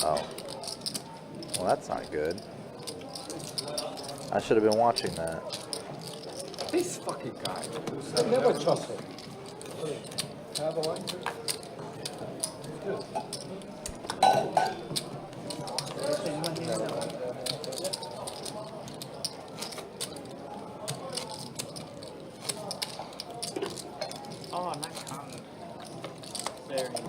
Oh. Well, that's not good. I should have been watching that. This fucking guy. I never trust him. Have a line? Oh, nice comment. Very nice.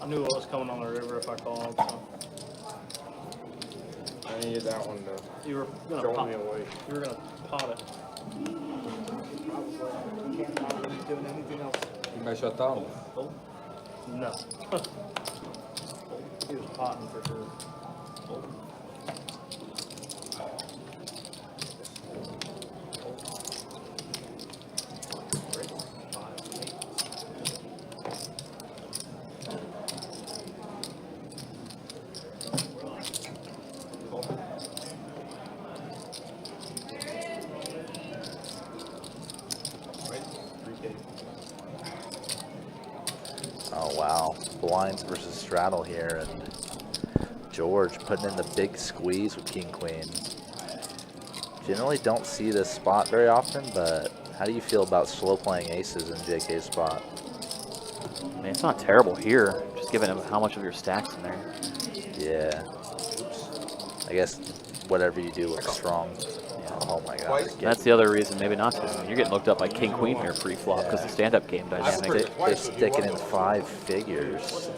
I knew what was coming on the river if I called. So. I needed that one to You were gonna throw pot. me away. You were gonna pot it. Doing anything else. You might shut down. No. He was potting for sure. Oh, wow. Blinds versus straddle here, and George putting in the big squeeze with king queen. Generally don't see this spot very often, but how do you feel about slow playing aces in JK's spot? I mean, it's not terrible here, just given how much of your stack's in there. Yeah. I guess whatever you do looks strong. Oh my god. That's the other reason maybe not to. I mean, you're getting looked up by king queen here pre-flop because the stand-up game dynamic. They're sticking in 5 figures.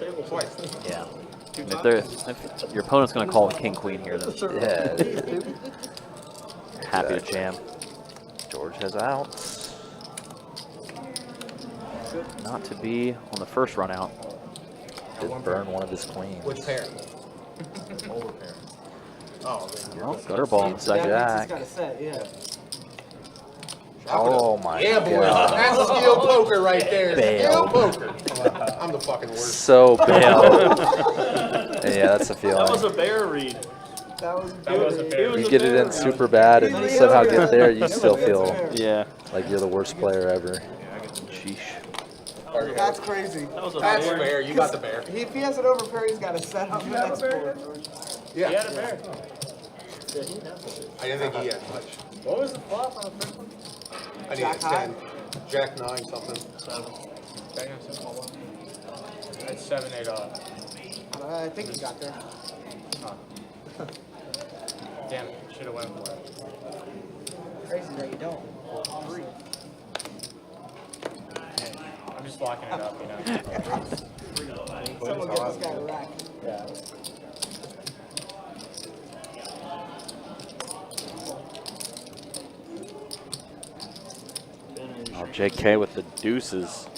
Yeah. And if your opponent's going to call the king queen here, then Yeah. happy to jam. George has outs. Not to be on the first run out. Did burn one of his queens. Which pair? Over pair. Oh, Well, gutter ball in the second. Jack. Got a set, yeah. Oh my yeah, boy. god. That's skill poker right there. Skill Bailed. poker. I'm the fucking worst. So bailed. Yeah, that's the feeling. That was a bear read. That was That was a bear. You get it in super bad and you somehow get there, you still feel Yeah. like you're the worst player ever. Sheesh. That's crazy. That was a That's bear. fair. You got the bear. If he has it over pair, he's got to set up the next board. Yeah. He had a bear. Yeah, he had a bear. I didn't think he had much. What was the flop on the first one? I needed Jack high. 10. Jack 9 something. 7. That's 7, 8 off. I think he got there. Damn it. Should have went for it. Crazy that you don't. I'm just locking it up, you know. Someone get this guy a rack. Yeah. Oh, JK with the deuces.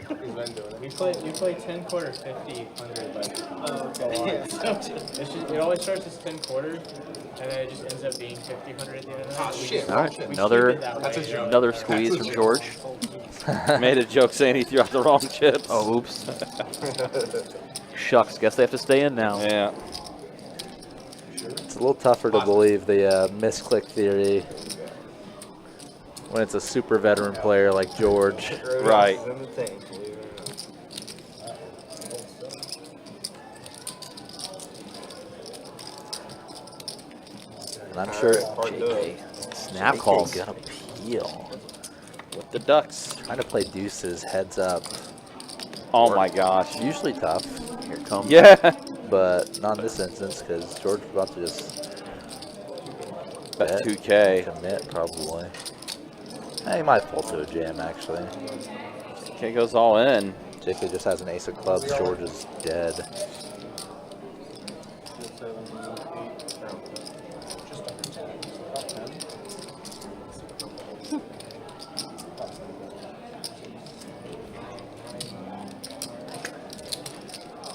He's been doing it. You play 10 quarters, 50, 100, like, it always starts as 10 quarters, and then it just ends up being 50, 100 at the end of the night. Ah, shit. All right, Shit. That's a joke. another squeeze from George. Made a joke saying he threw out the wrong chips. Oh, oops. Shucks, guess they have to stay in now. Yeah. It's a little tougher to believe the misclick theory when it's a super veteran player like George. Right. And I'm sure JK. Snap call's gonna peel. with the ducks. Trying to play deuces heads up. Oh my gosh. Usually tough, Here comes. Yeah. but not in this instance because George is about to just Bet 2K. commit probably. He might fall to a jam actually. JK goes all in. JK just has an ace of clubs. George is dead.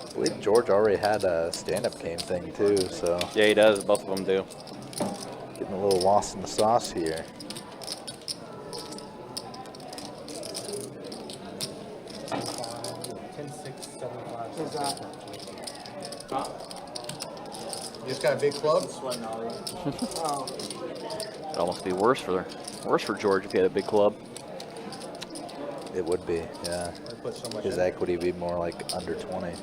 I believe George already had a stand-up game thing too, so Yeah, he does. Both of them do. getting a little lost in the sauce here. Who's that? You just got a big club? Oh, It'd almost be worse for George if he had a big club. It would be, yeah. I put so much His in. equity would be more like under 20.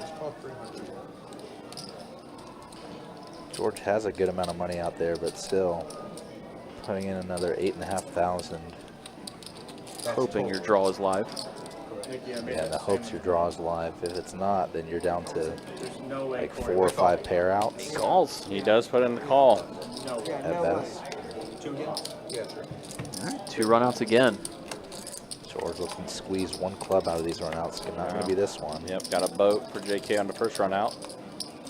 It's called 300. George has a good amount of money out there, but still putting in another 8,500. Hoping your draw is live. Yeah, and the hopes your draw is live. If it's not, then you're down to There's no way. like 4 or 5 pair outs Calls. He does put in the call. No. Yeah, at no way. best. Two again? Yeah, sure. All right, 2 runouts again. George looking to squeeze 1 club out of these runouts. Not going to be this one. Yep, got a boat for JK on the first run out.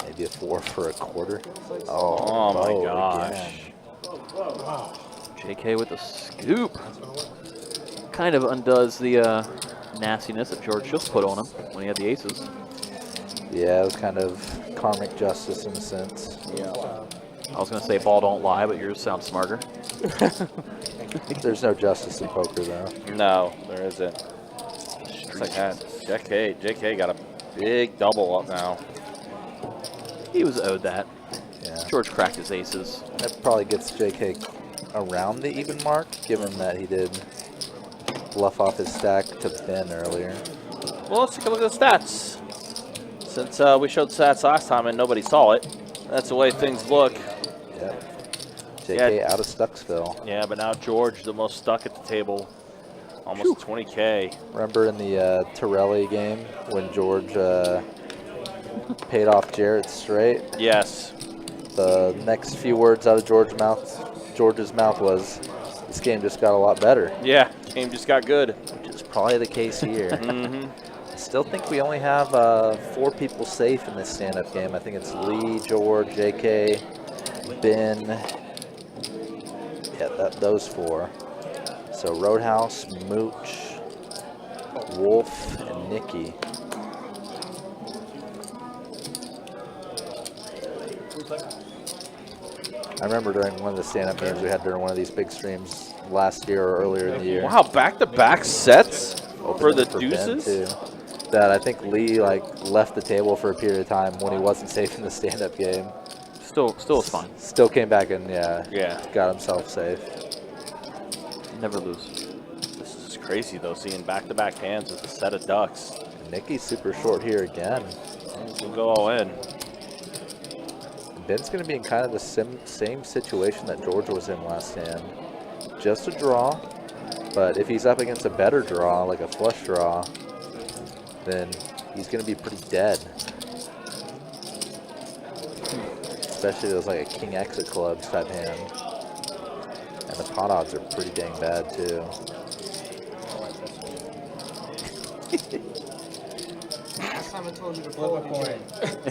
Maybe a 4 for a quarter. Oh my boat gosh. again. JK with the scoop. Kind of undoes the nastiness that George just put on him when he had the aces. Yeah, it was kind of karmic justice in a sense. Yeah. I was going to say ball don't lie, but yours sounds smarter. There's no justice in poker, though. No, there isn't. It's like that. JK got a big double up now. He was owed that. Yeah. George cracked his aces. That probably gets JK around the even mark, given that he did bluff off his stack to Ben earlier. Well, let's take a look at the stats. Since we showed stats last time and nobody saw it, that's the way things look. Yep. JK out of Stucksville. Yeah, but now George, the most stuck at the table, almost 20K. Remember in the Torelli game when George paid off Jarrett straight? Yes. The next few words out of George's mouth was, "This game just got a lot better," Yeah, game just got good. which is probably the case here. Mm-hmm. I still think we only have 4 people safe in this stand-up game. I think it's Lee, George, JK, Ben. Yeah, those 4. So Roadhouse, Mooch, Wolf, and Nikki. I remember during one of the stand-up games we had during one of these big streams last year or earlier in the year. Wow, back-to-back sets for the Ben, deuces? too. That I think Lee left the table for a period of time when he wasn't safe in the stand-up game. Still was fine. Still came back and Yeah. got himself safe. Never lose. This is crazy, though, seeing back-to-back hands with a set of ducks. And Nikki's super short here again. We'll go all in. Ben's going to be in kind of the same situation that George was in last hand. Just a draw, but if he's up against a better draw, like a flush draw, then he's going to be pretty dead. Especially if it was like a king exit clubs type hand. And the pot odds are pretty dang bad too. Last time I told you to Flip a fold, coin.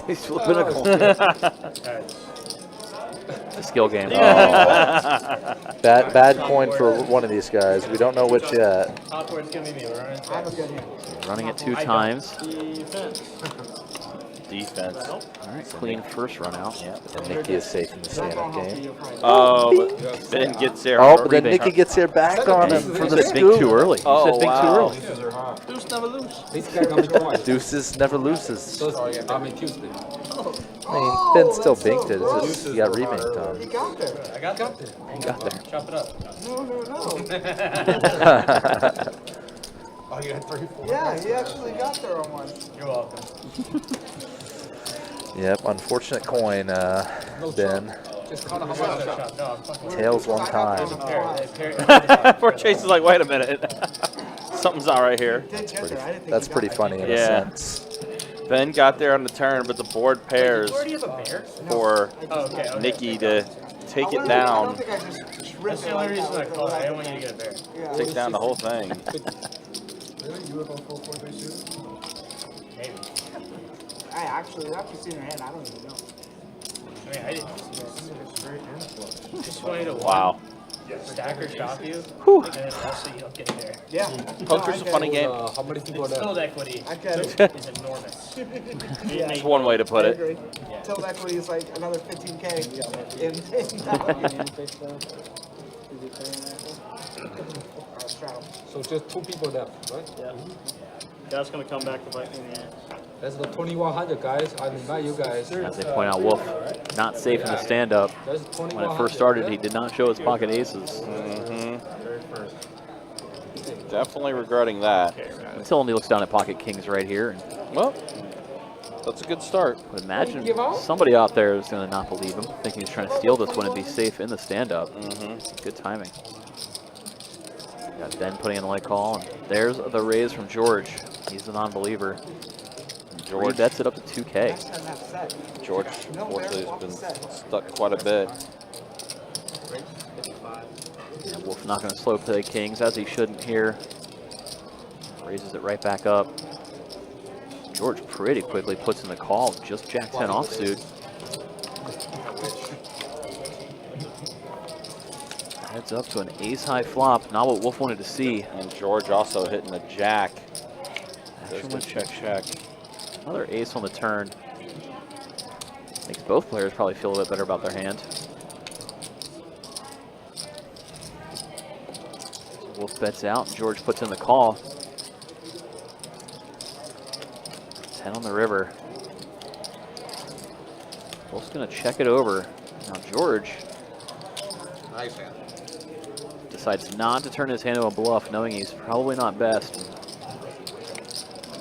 He's flipping a coin. Alright. It's a skill game. Bad coin for one of these guys. We don't know which yet. Awkward's gonna be me. We're running. I have a good hand. Running it 2 I don't. times. Defense. All right, clean first run out. Yeah, and Nikki is safe in the stand-up game. Oh, but Ben gets there. Oh, for but then rebate. Nikki gets here back on him for the Big scoop. too early. Oh, You said big wow. too early. Deuces are hot. Deuce never lose. This guy comes twice. Deuces never loses. So, I mean Tuesday. I mean, Ben still that's so binked it. It's gross. just, you got rebanked He on. got there. I got that. He got there. Chop it up. No. Oh, you had 34. Yeah, he actually got there on one. You're welcome. Yep, unfortunate coin, Ben. Just count how much. Chop. No, I'm fucking. Tails one time. Poor Chase is like, wait a minute. Something's not right here. He did get there. I didn't think That's he pretty got funny in Yeah. a sense. Ben got there on the turn, but the board pairs You already have a bear? for Oh, okay. Nikki to take there. it I down, don't think I just That's ripped the it only like reason I that. called. I didn't want you to get a bear. Yeah. take down the whole thing. Really? You were going full 4-3 suited? Maybe. I actually, after seeing your hand, I don't even know. I mean, I didn't. It's very influence. Just wanted to Wow. stack or stop you, Whew. and then also you don't get there. Yeah. Poker's a funny game. How many people are there? Tilt equity I get it. is enormous. That's one way to put I it. agree. Yeah. Tilt equity is like another 15K in straddle. So just 2 people left, right? Yeah. That's gonna come back to bite me in the ass. That's the 2100, guys. I mean, not you guys. As they point out, Wolf not safe in the stand-up. That's When 2100. it first started, he did not show his pocket aces. Definitely regretting that. Until he looks down at pocket kings right here. And Well, that's a good start. would imagine somebody out there is going to not believe him, thinking he's trying to steal this one and be safe in the stand-up. Good timing. Got Ben putting in the light call, and there's the raise from George. He's a non-believer. George bets it up to 2K. George, fortunately, has been stuck quite a bit. And Wolf not going to slow play kings, as he shouldn't here. Raises it right back up. George pretty quickly puts in the call, just Jack 10 offsuit. Heads up to an ace-high flop, not what Wolf wanted to see. And George also hitting the jack. Action There's the check. Another ace on the turn. Makes both players probably feel a bit better about their hand. So Wolf bets out, and George puts in the call. 10 on the river. Wolf's gonna check it over. Now George Nice hand. decides not to turn his hand into a bluff, knowing he's probably not best.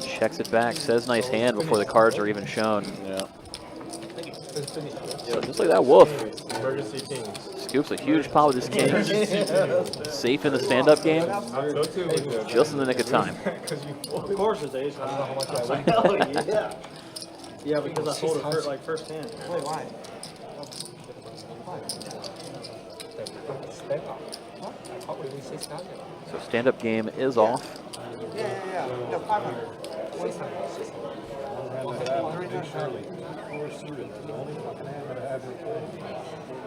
Checks it back, says nice hand before the cards are even shown. Yeah. So just like that, Wolf Emergency kings. scoops a huge pot with his kings. Safe in the stand-up game, just in the nick of time. Of course it's ace. I don't know how much I win. Yeah. Yeah, because I told it like first hand. Wait, why? So stand-up game is off. Yeah. No, 500.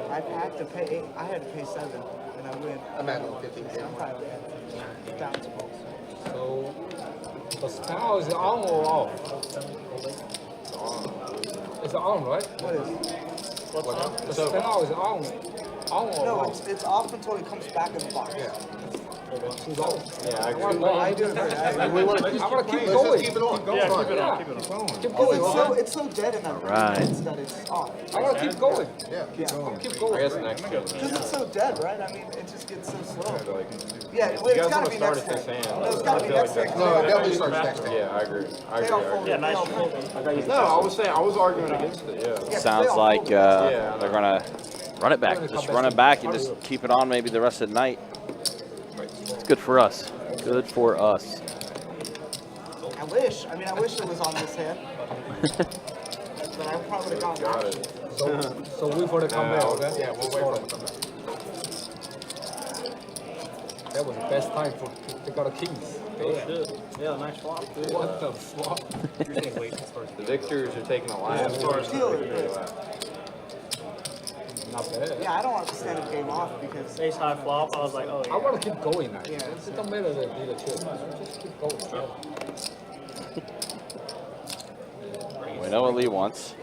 I had to pay 8. I had to pay 7, and I win. I'm at 15. I'm fine with that. Down to both. So the style is on or off? It's on, right? What is? The style is on or No, off? it's off until it comes back in the box. Yeah. She's on. Yeah, I I want to I keep Let's going. just keep it on. Yeah, keep it Yeah. on, keep it on. Keep Oh, going. it's so dead in that Right. that it's off. I want to keep going. Yeah. Keep going. I guess next game. Because it's so dead, right? I mean, it just gets so slow. Yeah, well, You it's guys got want to to be start next at this hand. hand. No, it's got to be next hand. No, it definitely starts next hand. Yeah, I agree. They all fold. Yeah, nice. They all fold. No, I was saying, I was arguing against it, yeah. Yeah, Sounds they all like fold. they're gonna Run it back. just run it back and just keep it on maybe the rest of the night. It's good for us. Good for us. I wish. I mean, I wish it was on this hand. But I probably would have gone action. So wait for the comeback, okay? Yeah, we'll wait for it to come back. That was the best time for to got a kings. Yeah, nice flop. What the fuck? The victors are taking a last. Steal it. Not bad. Yeah, I don't want the stand-up game off because Ace high flop. I was like, oh I yeah. want to keep going now. Yeah. It don't matter the leadership. Just keep going. We know what Lee wants.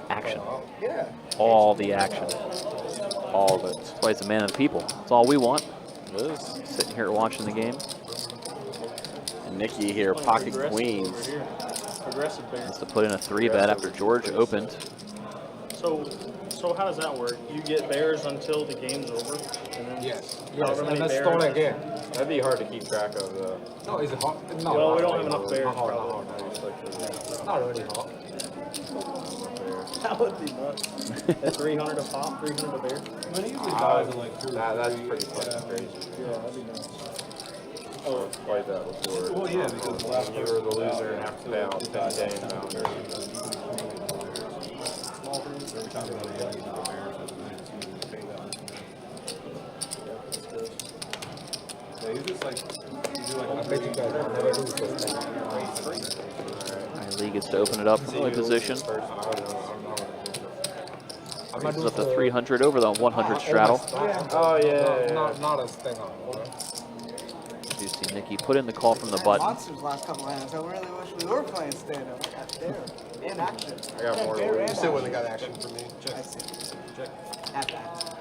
Action. yeah. All the action. All of it. That's why he's a man of the people. That's all we want. It is. Sitting here watching the game. And Nikki here, pocket queens. Progressive bear. Has to put in a 3-bet after George opened. So how does that work? You get bears until the game's over, and then Yes. Yes, however and many let's bears. start again. That'd be hard to keep track of, though. No, it's hot. No, Well, we not don't have enough bears. Not hot, probably. not hot. Not really hot. That would be nuts. At 300 a pop, 300 a bear. That's pretty fucking crazy. Yeah, that'd be nuts. Oh, played that before. Well, yeah, because last you were the loser and have to pay out 10 game boundary. I bet you guys will never lose this thing. Alright, Lee gets to open it up from early position. Raises up to 300 over the 100 straddle. Oh, yeah. Not a thing on. You see Nikki put in the call from the button. Monsters last couple hands. I really wish we were playing stand-up. There. In action. I got more. Bear and You still action. wouldn't have got action for me. I see. At that.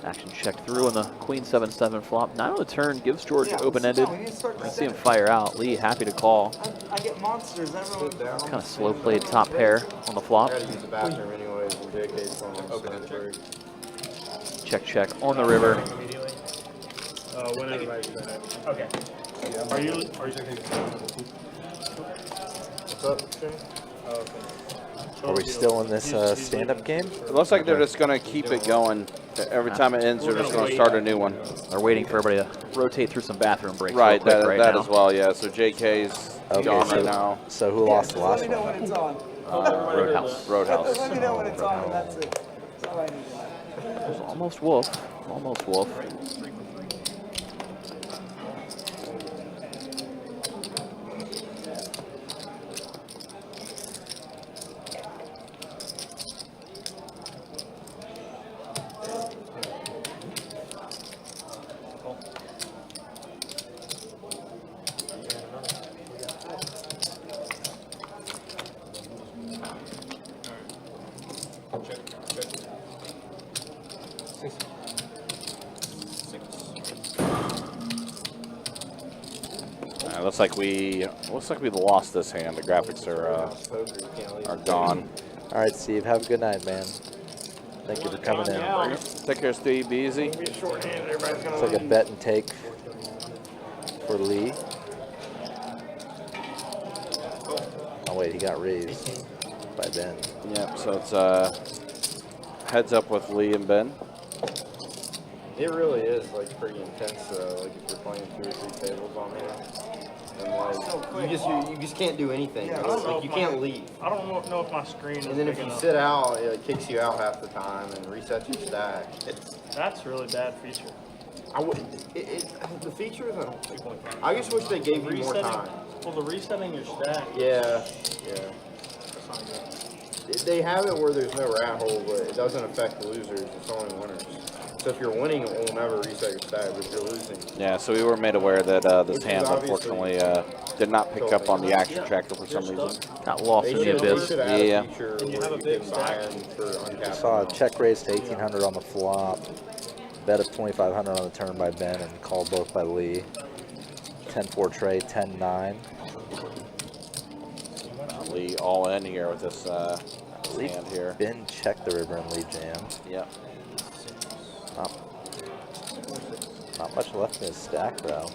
Action check through on the queen 7-7 flop. 9 on the turn gives George Yeah, open-ended. we need to start We're gonna see him descending. fire out. Lee happy to call. I get monsters. Everyone. Kind of slow played top pair on the flop. I gotta use the bathroom anyways, and JK's on Standup. Check check on the river. Immediately. When everybody's ready. Okay. Are you taking What's up, Jim? Are we still in this stand-up game? It looks like they're just going to keep it going. Every time it ends, they're just going to start a new one. They're waiting for everybody to rotate through some bathroom breaks. Right, real quick that, right that now. as well, yeah. So JK's gone right now. So who lost the last Let me know one? when it's on. Roadhouse. Roadhouse. Let me know when it's on, and that's it. That's all I need to know. Almost wolf. Almost wolf. Looks like we lost this hand. The graphics are gone. All right, Steve. Have a good night, man. Thank you for coming in. Take care, Steve. Be easy. It's like a bet and take for Lee. Oh wait, he got raised by Ben. Yep. So it's heads up with Lee and Ben. It really is like pretty intense though. Like if you're playing 2 or 3 tables on here, and like you just can't do anything. Yeah, Like you can't leave. I don't know if my screen is And then if big you enough. sit out, it kicks you out half the time and resets your stack. That's a really bad feature. The features, I just wish they gave you more time. Well, the resetting your stack. Yeah. That's not good. They have it where there's no rat hole, but it doesn't affect the losers. It's only winners. So if you're winning, it will never reset your stack, but if you're losing. Yeah. So we were made aware that this Which is hand obviously unfortunately did not pick up on the action tracker for some reason. Got lost in the They abyss. should add Yeah. a feature And you where have a you big can stack. iron for uncapped. Saw a amount. check raise to 1800 on the flop. Bet of 2500 on the turn by Ben and called both by Lee. 10-4 trade, 10-9. Lee all in here with this hand here. Ben checked the river and Lee jam. Yep. Not much left in his stack though.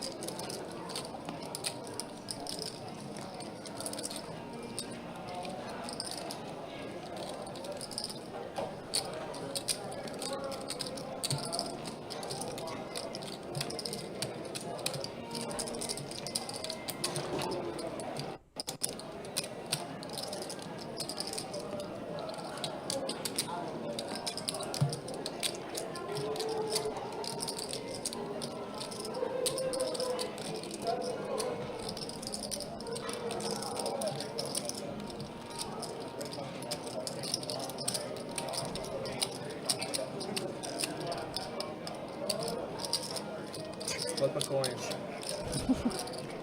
Flip a coin.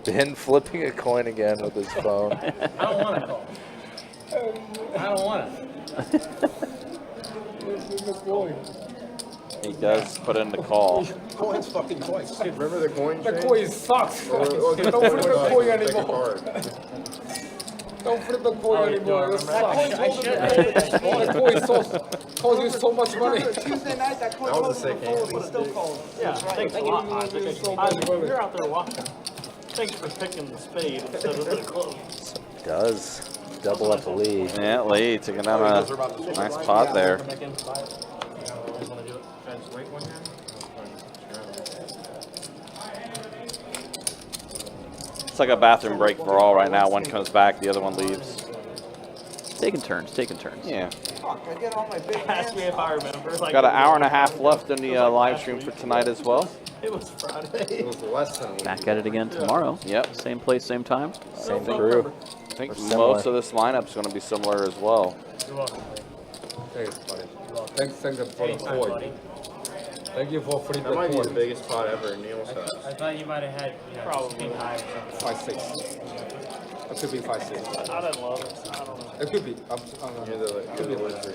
Ben flipping a coin again with his phone. I don't want to call. I don't want to. He does put in the call. Coin's fucking coins. Remember the coin chain? The coin sucks. Or Don't get flip the $20 coin and take a anymore. card. Don't flip the coin anymore. This sucks. I should. The coin costs you so much money. Remember, Tuesday night, that coin That was a wasn't sick full, hand. but he still called. Yeah, thanks a lot, Isaac. You're out there watching. Thanks for picking the spade instead of the club. Does double up the lead. Yeah, Lee taking down a nice pot there. It's like a bathroom break for all right now. One comes back, the other one leaves. Taking turns, taking turns. Yeah. Fuck, I get all my big Ask me if I remember. Like, Got an hour and a half left in the live stream for tonight as well. It was Friday. It was less than a week. Back at it again tomorrow. Yep. Same place, same time. Same crew. I think Or similar. most of this lineup's going to be similar as well. You're welcome. Thanks, buddy. Thanks for the Anytime, coin. buddy. Thank you for free That might be the coin. biggest pot ever in Neil's house. I thought you might have had, king high or something. 5-6. It could be 5-6. I didn't love it. I don't know. It could be. You're the loser.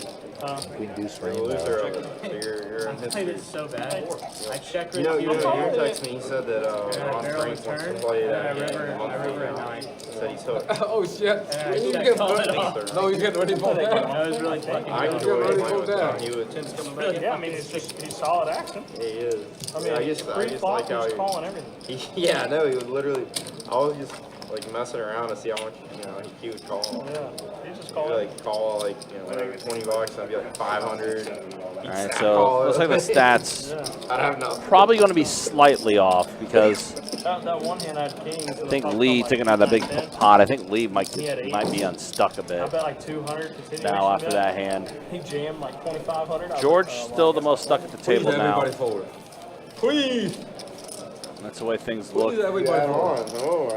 Queen deuce You're the loser rainbow. of it. So you're in I played it history. so bad. I check You know, you texted me. He said that Ron barrel Frank wants to turn, play and that I game. river at 9. Said he's hooked. Oh shit! And I You checked get all ready. it off. No, you get ready for that. I was really fucking I good. enjoy ready it. for that. He would. Yeah, I mean, it's just, he's solid action. Yeah, he is. I mean, I just pre-flop, like how he's he. calling everything. Yeah, I know. He would literally. I was just like messing around to see how much he would call. Yeah, he's just He'd calling. like call like like $20. I'd be like 500. All right, so looks like the stats I'd have nothing. probably going to be slightly off because That one hand had kings. I think Lee taking out that big pot. I think Lee might be unstuck a I bit bet like 200 continuation. now after that hand. He jammed like 2,500. George still the most stuck at the table Please, now. everybody forward. Please. That's the way things Please, look. everybody forward.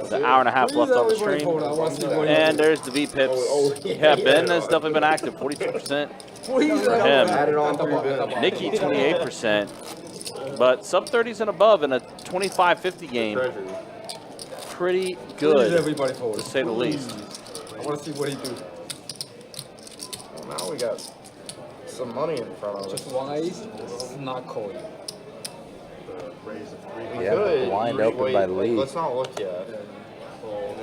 There's an hour and a half Please, left on the everybody stream. forward. I want to see what he And do. there's the V-pips. Yeah, Ben has definitely been active, 42%. Please, for him. Add it on through Ben. Nikki, 28%. But sub-30s and above in a 25-50 game. Treasury. Pretty Please, good, everybody forward. to say the least. I want to see what he do. Well, now we got some money in front of us. Just one ace. It's not cold. We Yeah, could. blind Wait, open by wait, Lee. let's not look yet. I don't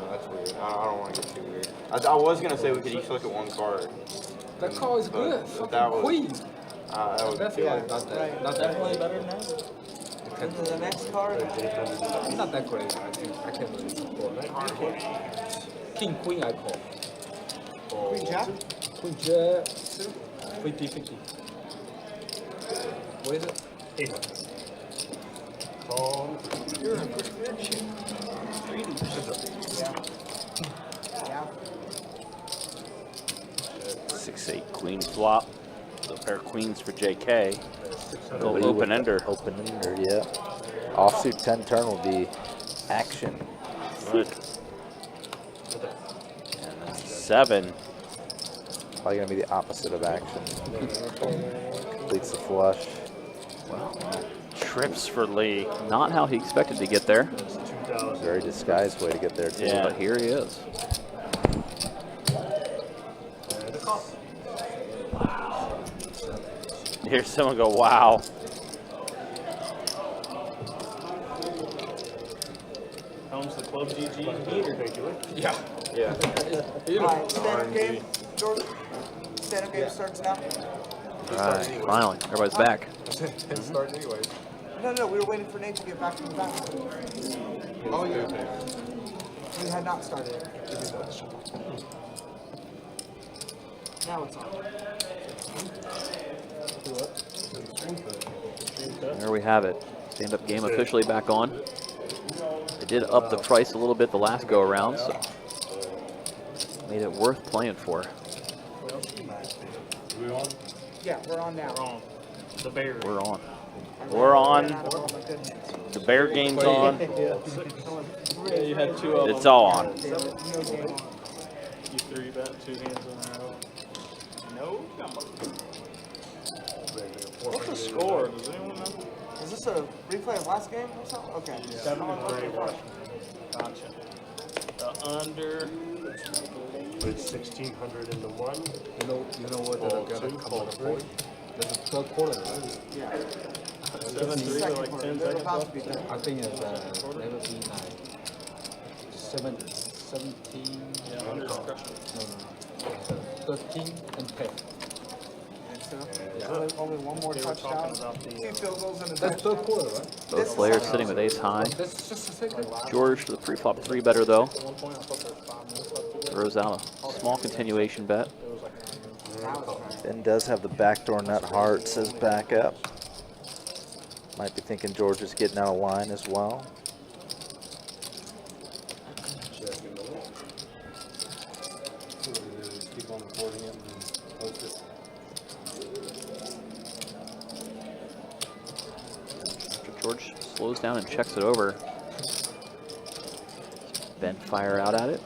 know. That's weird. I don't want to get too weird. I was gonna say we could each look at one card. That call is good. But Fucking that was- queen. That was That's too not that. Not that Definitely great. better than that. And then the next card, It's not that great. I think I can't really support. King queen I call. Queen Jack. Queen jack. 50-50. What is it? Yeah. 6-8 queen flop. A pair of queens for JK. Little Lee with open the ender. Open ender, yeah. Offsuit 10 turn will be action. Good. And then 7. Probably gonna be the opposite of action. Completes the flush. Trips for Lee. Not how he expected to get there. Very disguised way to get there too. But here he is. Here's someone go, wow. Comes the club GG and beater, they do it. Yeah. Yeah. All right, stand-up game, George. Stand-up game starts now. Right, finally, everybody's back. Start anyways. No, we were waiting for Nate to get back from the back. Oh yeah. We had not started. Now it's on. There we have it. Stand-up game officially back on. They did up the price a little bit the last go-around, so made it worth playing for. Yeah, we're on now. Wrong. The Bears. We're on. We're on. Oh my goodness. The Bear game's on. Yeah, you had two of them. It's all on. Damn it, no game on. You 3-bet 2 hands in a row. No. What's the score? Does anyone know? Is this a replay of last game or something? Okay. 7-3. Gotcha. The under. It's 1,600 in the one. You know what they're gonna come on the board? There's a third quarter, right? Yeah. 7-3 Second like quarter. 10 They're seconds about left. to be done. I think it's never be 17. Yeah, under discretion. No. 13 and 10. Only one more They were touchdown. talking about the, 2 field goals and a That's third touchdown. quarter, right? Both players sitting with ace high. That's just a second. George for the pre-flop 3-better though. At one point, I thought there were 5 minutes left to go. Throws out a small continuation bet. It was like Ben does have the backdoor nut hearts as backup. Might be thinking George is getting out of line as well. Keep on recording it and post it. After George slows down and checks it over. Ben fire out at it.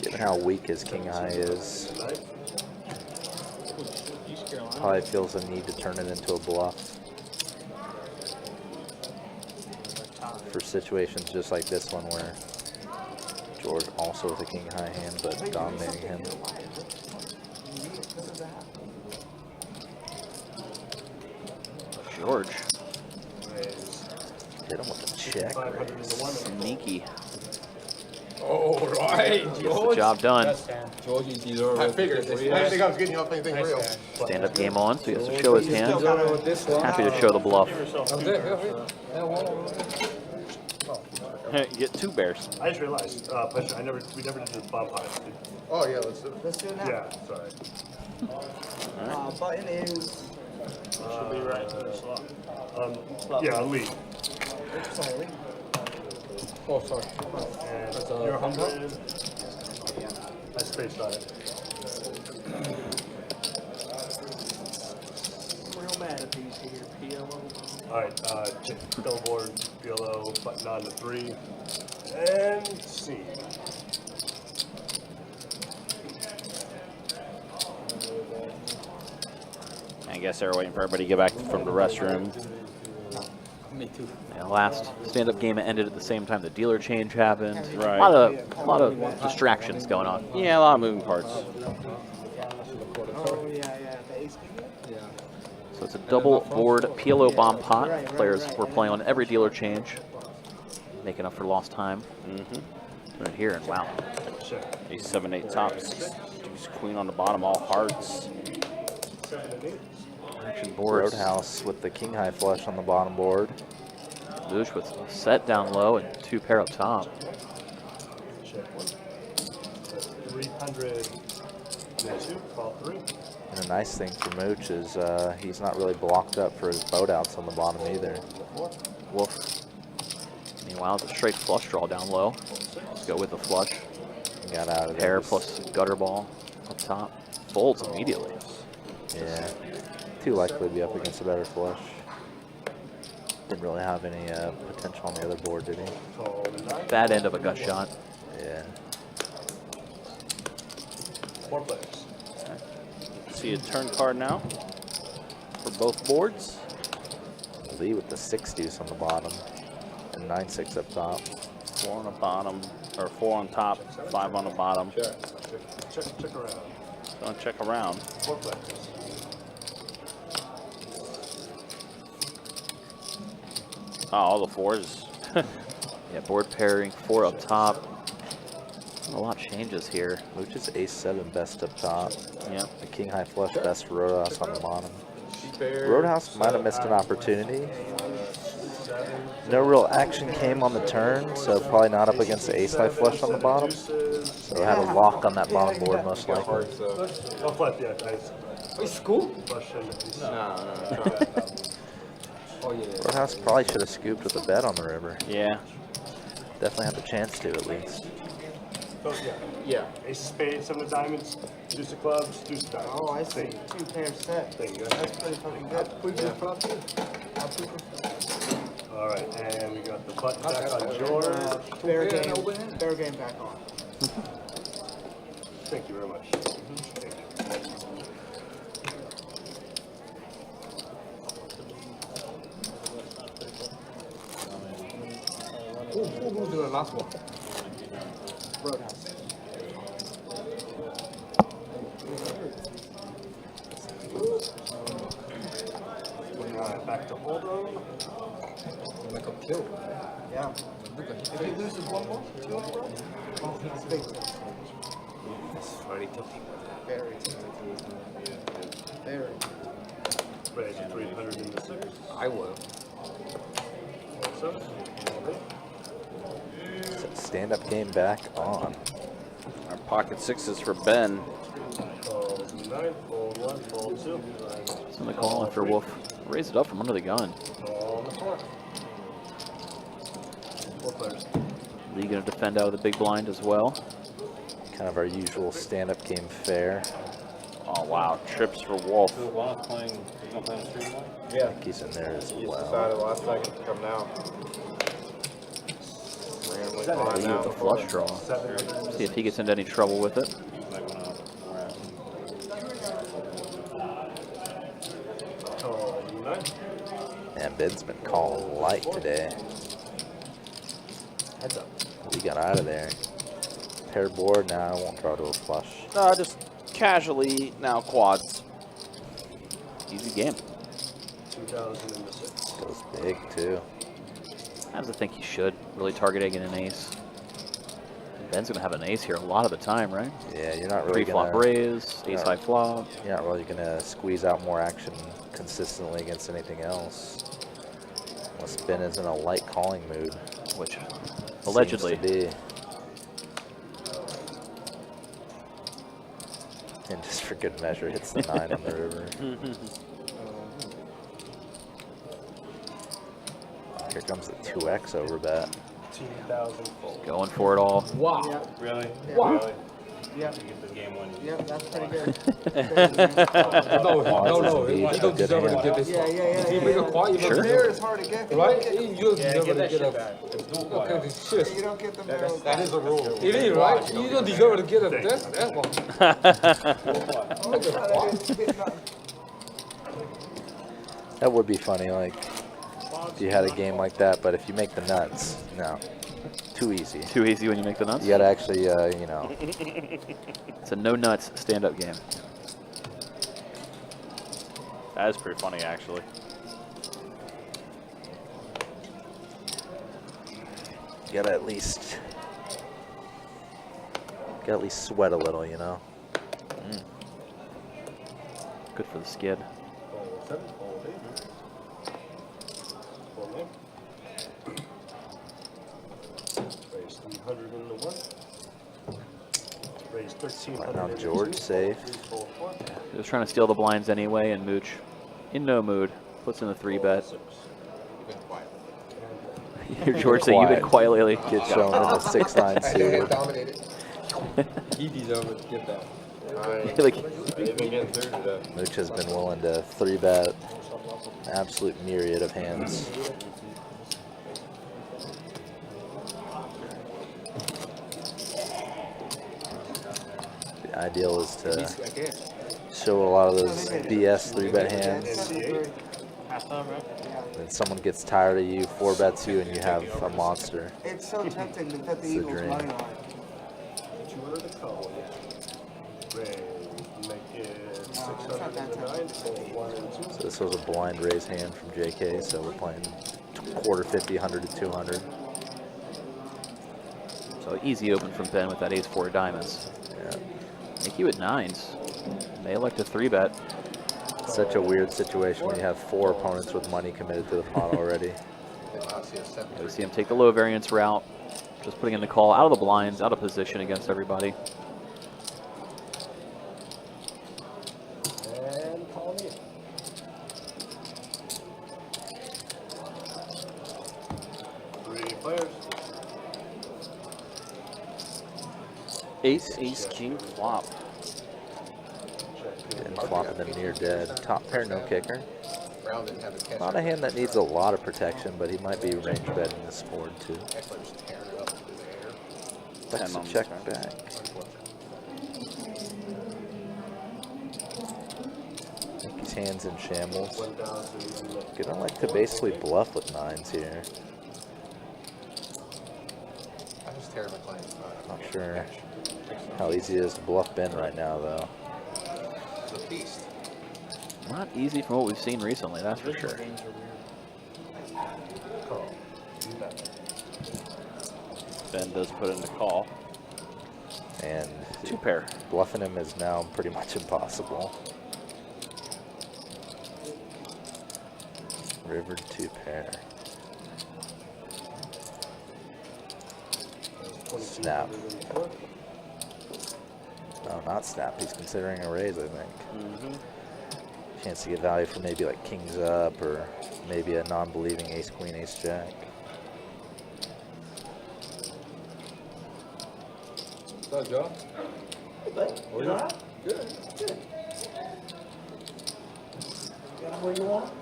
Given how weak his king high is, East Carolina. probably feels a need to turn it into a bluff. for situations just like this one where George also with a king high hand, but dominating him. George. Hit him with a check. Sneaky. All right, Gets the job done. Best hand. George is deserved. I figured. I didn't think I was getting you off anything Nice real. hand. Stand-up game on, so he has to show his hand. This one. Happy to show the bluff. Get 2 bears. I just realized, question, we never did the bomb pies. Oh yeah, let's do it now. Yeah, sorry. Button is. Should be right in the slot. Yeah, lead. Sorry. Oh, sorry. And you're 100. I spaced on it. Real mad at these here, PLO. Alright, billboard, PLO, button on to 3. And scene. I guess they're waiting for everybody to get back from the restroom. Me too. Yeah, last stand-up game ended at the same time the dealer change happened. Right. A lot of distractions going on. Yeah, a lot of moving parts. Oh yeah, the ace king. So it's a double board PLO bomb pot. Players were playing on every dealer change, making up for lost time. Doing it here, and wow. Ace 7, 8 tops. Deuce, queen on the bottom, all hearts. Action boards. Roadhouse with the king high flush on the bottom board. Mooch with a set down low and 2 pair up top. 300. 2, call 3. And a nice thing for Mooch is he's not really blocked up for his boat outs on the bottom either. Wolf. Meanwhile, it's a straight flush draw down low. Let's go with the flush. Got out of there. Pair plus gutter ball up top. Folds immediately. Yeah. Too likely to be up against a better flush. Didn't really have any potential on the other board, did he? Bad end of a gut shot. Yeah. 4 players. See a turn card now for both boards. Lee with the 6 deuce on the bottom and 9-6 up top. 4 on the bottom, or 4 on top, 5 on the bottom. Check around. Don't check around. 4 players. Oh, all the 4s. Yeah, board pairing, 4 up top. A lot changes here. Mooch is ace 7 best up top. Yeah. The king high flush best for Roadhouse on the bottom. Roadhouse might have missed an opportunity. No real action came on the turn, so probably not up against the ace high flush on the bottom. So had a lock on that bottom board most likely. I'll flip, yeah, guys. Wait, school? Question. No. Oh yeah. Roadhouse probably should have scooped with a bet on the river. Yeah. Definitely had the chance to at least. Oh, yeah. Ace of spades, 7 of diamonds, deuce of clubs, deuce of diamonds. Oh, I see. 2 pairs set. There you go. That's pretty fucking good. All right, and we got the button back on George. Fair game back on. Thank you very much. Thank you. Who's doing the last one? Roadhouse. Back to Hold'em. Like a kill. Yeah. If he loses 1 more, 2 in a row, oh, he's big. Very tilty. Very. Very. Raise 300 in the 6. I will. Also. Stand-up game back on. Our pocket 6s for Ben. Fold 9, fold 1, fold 2. So the call after Wolf raised it up from under the gun. On the 4. 4 players. Lee gonna defend out of the big blind as well. Kind of our usual stand-up game fare. Oh, wow. Trips for Wolf. Yeah. He's in there as He just well. decided last second to come now. Randomly Lee flying now with the before. flush draw. See if he gets into any trouble with it. Fold 9. And Ben's been calling light today. Heads up. We got out of there. Pair board, now I won't draw to a flush. Just casually now quads. Easy game. 2006. Goes big too. I have to think he should. Really targeting an ace. Ben's going to have an ace here a lot of the time, right? Yeah, you're not really Pre-flop gonna, raise, ace-high flop. you're not really gonna squeeze out more action consistently against anything else. Unless Ben is in a light calling mood. Which, allegedly. Seems to be. And just for good measure, hits the 9 on the river. Here comes the 2x over bet. 2,000 full. Going for it all. Wow. Yep. Really? Wow. Really? Yep. You get the game one. Yep, that's pretty good. No, indeed you a don't good deserve to hand. get this Yeah, one. yeah, If you yeah, bring a yeah. quad, you don't Sure. There deserve is hard to get. it. Right? You don't deserve to get a... It's dual Okay, quad. it's You just... don't get the mirror. That is a rule. It is, right? You don't deserve to get a... That's one. That would be funny, like, if you had a game like that, but if you make the nuts, no. Too easy. Too easy when you make the nuts. You gotta actually, you know. It's a no nuts stand-up game. That is pretty funny, actually. You gotta at least sweat a little, you know. Good for the skid. Raise 300 in the 1. Raise 1,300. Right now, in the George 2. safe. He was trying to steal the blinds anyway, and Mooch, in no mood, puts in the 3-bet. You're George saying you've been quiet lately. Get shown in the 6-9 suit. Dominated. He deserved to get that. Like, They've been getting through today. Mooch has been willing to 3-bet an absolute myriad of hands. The ideal is to show a lot of those BS 3-bet hands. Then someone gets tired of you, 4-bets you, and you have a monster. It's so tempting to bet the It's a Eagles dream. money line. 200 to call. Raise. Make it it's not 600 that in the 9. Full 1 and 2. So this was a blind raise hand from JK, so we're playing quarter 50, 100 to 200. so easy open from Ben with that ace-4 diamonds. Yeah. Nikki with 9s. May elect a 3-bet. Such a weird situation when you have 4 opponents with money committed to the pot already. We see him take the low variance route. Just putting in the call out of the blinds, out of position against everybody. And call me. Three players. Ace, ace, king, flop. And flopping them near dead. Top pair, no kicker. Not a hand that needs a lot of protection, but he might be range betting this board too. That's a check back. Nikki's hands in shambles. 1,000. Gonna like to basically bluff with 9s here. Not sure how easy it is to bluff Ben right now, though. Not easy from what we've seen recently, that's for sure. Call. Ben does put in the call. And 2-pair. bluffing him is now pretty much impossible. River 2-pair. Snap. No, not snap. He's considering a raise, I think. Chance to get value for maybe like kings up or maybe a non-believing ace queen, ace jack. What's up, Joe? Hey, bud. You all right? Good. Good. Got him where you want him?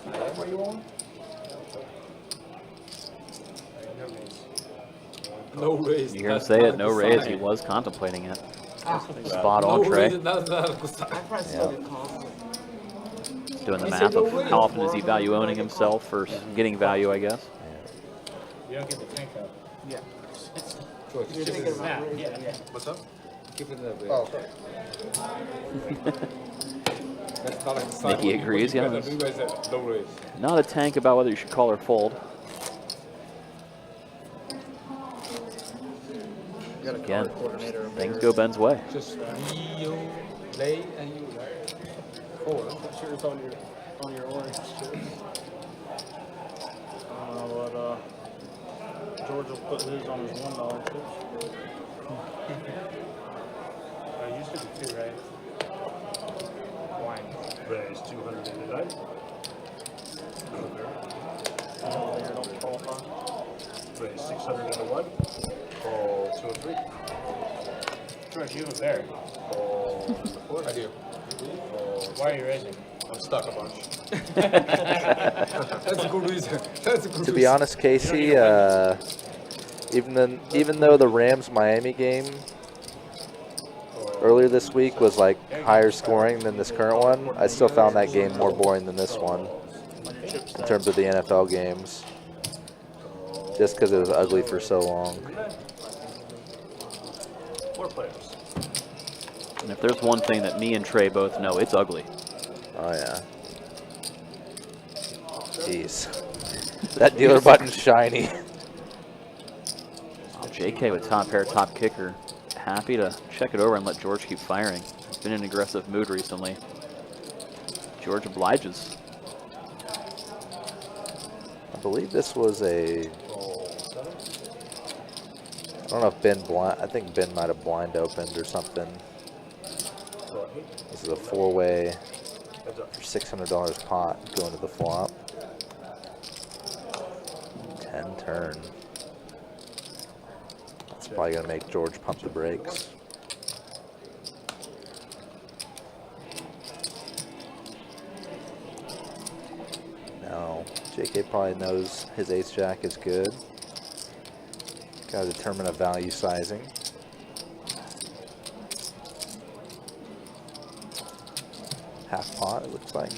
You got him where you want him? No raise. You hear him That's say not it, a no good raise. sign. He was contemplating it. Spot No on, Trey. raise, that's not a good sign. I probably still get called. Doing the He math said no of raise. how often is he value owning himself versus getting value, I guess. You don't get the tank up. Yeah. George, You're keep thinking it about raising, yeah. What's up? keep it that way. Oh. That's not like the side Nikki where you agrees, yeah. bet that you guys at low raise. Not a tank about whether you should call or fold. Again, things go Ben's way. Just you lay and you fold. I'm sure it's on your orange chips. I don't know what George will put his on his $1 chips. You said the 2, right? Wine. Raise 289. Don't qualify. Raise 601. Call 203. George, you have a bear. Call 4. I do. Why are you raising? I'm stuck a bunch. That's a good reason. That's a good To be honest, Casey, even though the Rams-Miami game earlier this week was like higher scoring than this current one, I still found that game more boring than this one in terms of the NFL games, just because it was ugly for so long. 4 players. And if there's one thing that me and Trey both know, it's ugly. Oh yeah. Jeez. That dealer button's shiny. JK with top pair, top kicker. Happy to check it over and let George keep firing. He's been in an aggressive mood recently. George obliges. I believe this was a... I don't know if Ben blind... I think Ben might have blind opened or something. This is a 4-way for $600 pot going to the flop. 10 turn. That's probably going to make George pump the brakes. Now, JK probably knows his ace-jack is good. Got to determine a value sizing. Half pot, it looks like.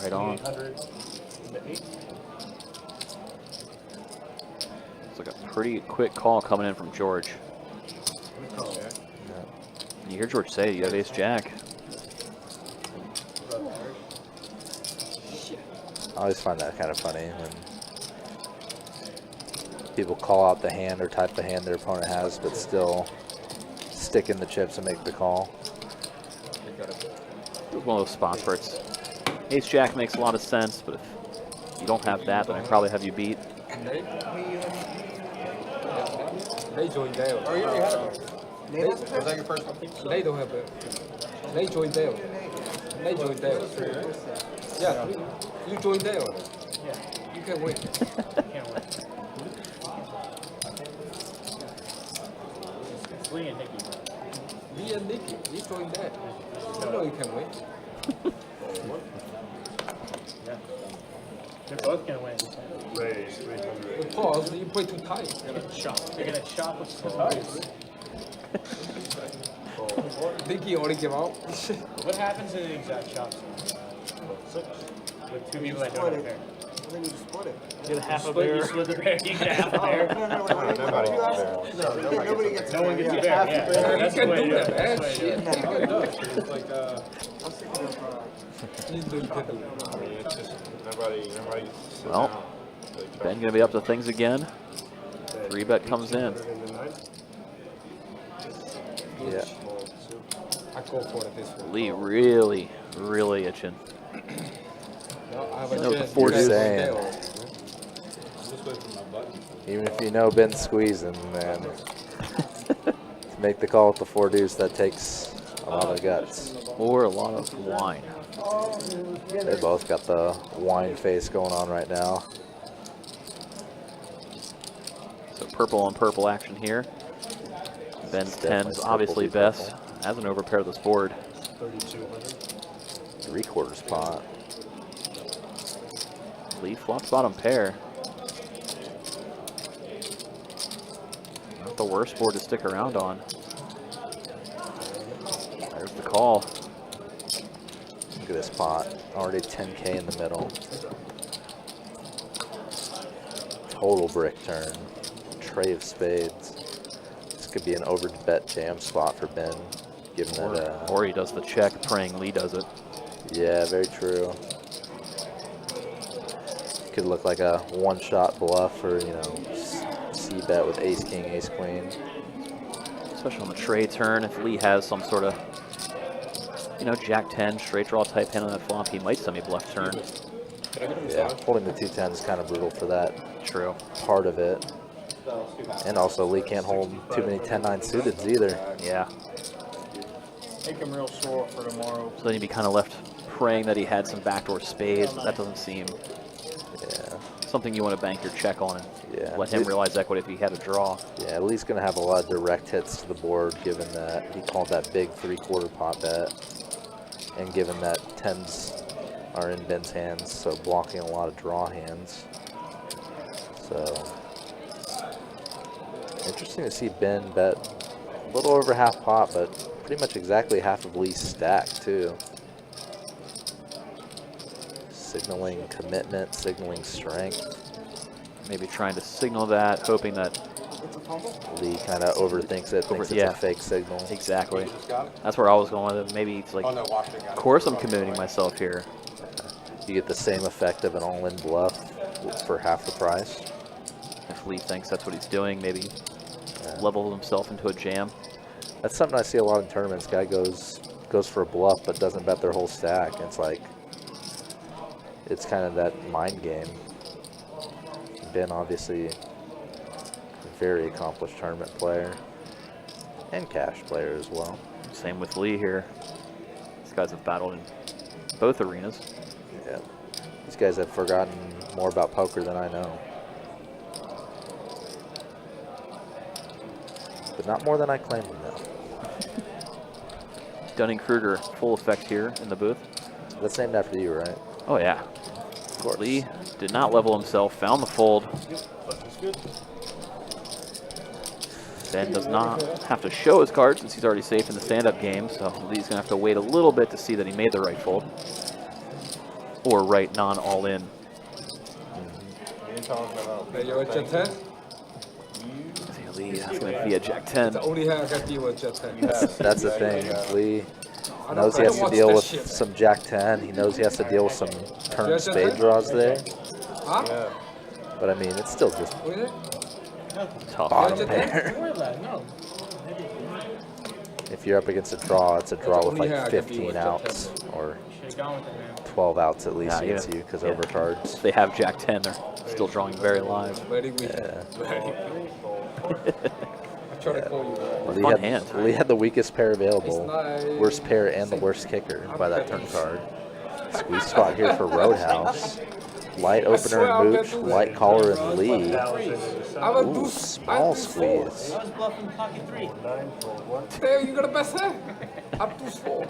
Right on. 800 into 8. It's like a pretty quick call coming in from George. You hear George say you have ace-jack. I always find that kind of funny when people call out the hand or type the hand their opponent has, but still stick in the chips and make the call. It's one of those spots where it's ace-jack makes a lot of sense, but if you don't have that, then I probably have you beat. They joined Dale. Oh, you already had it. Was that your first one? They don't have it. They joined Dale. They joined Dale. Yeah, you joined Dale. Yeah, You can win. can't win. Swing and Nikki. Me and Nikki, we joined that. You know you can win. Yeah. They're both gonna win. Raise 300. But pause, you play too tight. They're gonna chop. They're gonna chop with the cards. Nikki already came out. What happens in the exact chop? 6. With two people that don't have hair. I think we just split it. Get a half a bear. You split the bear. You get a half a Oh, bear. no, nobody gets a No one gets a yeah. bear. Yeah, that's the can way do to do that, it. That's the way to do man. it. Shit. No, it does. It's like, I was thinking of, you do it. I mean, it's just nobody sits Well, down. Ben gonna be up to things again. 3-bet comes in. 209. Yeah. I go for it this way. Lee really, really itching. No, I have You a know what the chance. four You guys do. joined Dale. Even if you know Ben's squeezing, man, to make the call with the 4 deuce, that takes a lot of guts. Or a lot of wine. They both got the wine face going on right now. So purple on purple action here. Ben's Definitely 10's obviously purple v best. purple. Hasn't overpaired this board. 3,200. 3/4 pot. Lee flops bottom pair. Not the worst board to stick around on. There's the call. Look at this pot. Already 10K in the middle. Total brick turn. tray of spades. This could be an over-bet jam spot for Ben, given that... Or he does the check, praying Lee does it. Yeah, very true. Could look like a one-shot bluff or, you know, C-bet with ace-king, ace-queen. Especially on the tray turn, if Lee has some sort of, you know, jack-10, straight draw type hand on that flop, he might semi-bluff turn. Yeah, holding the 210 is kind of brutal for that True. part of it. And also, Lee can't hold too many 10-9 suiteds either. Yeah. Make him real sore for tomorrow. So then he'd be kind of left praying that he had some backdoor spades. That doesn't seem something you want to bank your check on and let him realize equity if he had a draw. Yeah, Lee's going to have a lot of direct hits to the board, given that he called that big 3/4 pot bet. And given that 10s are in Ben's hands, so blocking a lot of draw hands. So, interesting to see Ben bet a little over half pot, but pretty much exactly half of Lee's stack, too. Signaling commitment, signaling strength. Maybe trying to signal that, hoping that Lee kind of overthinks it, thinks it's a fake signal. Exactly. That's where I was going with it. Maybe it's like, of course I'm committing myself here. You get the same effect of an all-in bluff for half the price. If Lee thinks that's what he's doing, maybe levels himself into a jam. That's something I see a lot in tournaments. Guy goes for a bluff but doesn't bet their whole stack. It's like, it's kind of that mind game. Ben obviously a very accomplished tournament player and cash player as well. Same with Lee here. These guys have battled in both arenas. Yeah, these guys have forgotten more about poker than I know. But not more than I claim to know. Dunning-Kruger, full effect here in the booth. That's named after you, right? Oh, yeah. Of course. Lee did not level himself, found the fold. Ben does not have to show his cards since he's already safe in the stand-up game, so Lee's going to have to wait a little bit to see that he made the right fold. Or right non-all-in. Hey, you're a Jet 10? Lee, that's going to be a Jack 10. The only hand I got to deal with Jet 10. That's the thing. Lee knows he has to deal with some Jack 10. He knows he has to deal with some turn spade draws there. Huh? But I mean, it's still just tough. Bottom pair. If you're up against a draw, it's a draw with like 15 outs or 12 outs at least against you because overcards. If they have Jack 10, they're still drawing very live. Lee had the weakest pair available, worst pair and the worst kicker by that turn card. Squeeze spot here for Roadhouse. Light opener and Mooch, light caller and Lee. Ooh, small squeeze. I was bluffing pocket 3. Damn, you got a best hand. Up to 4.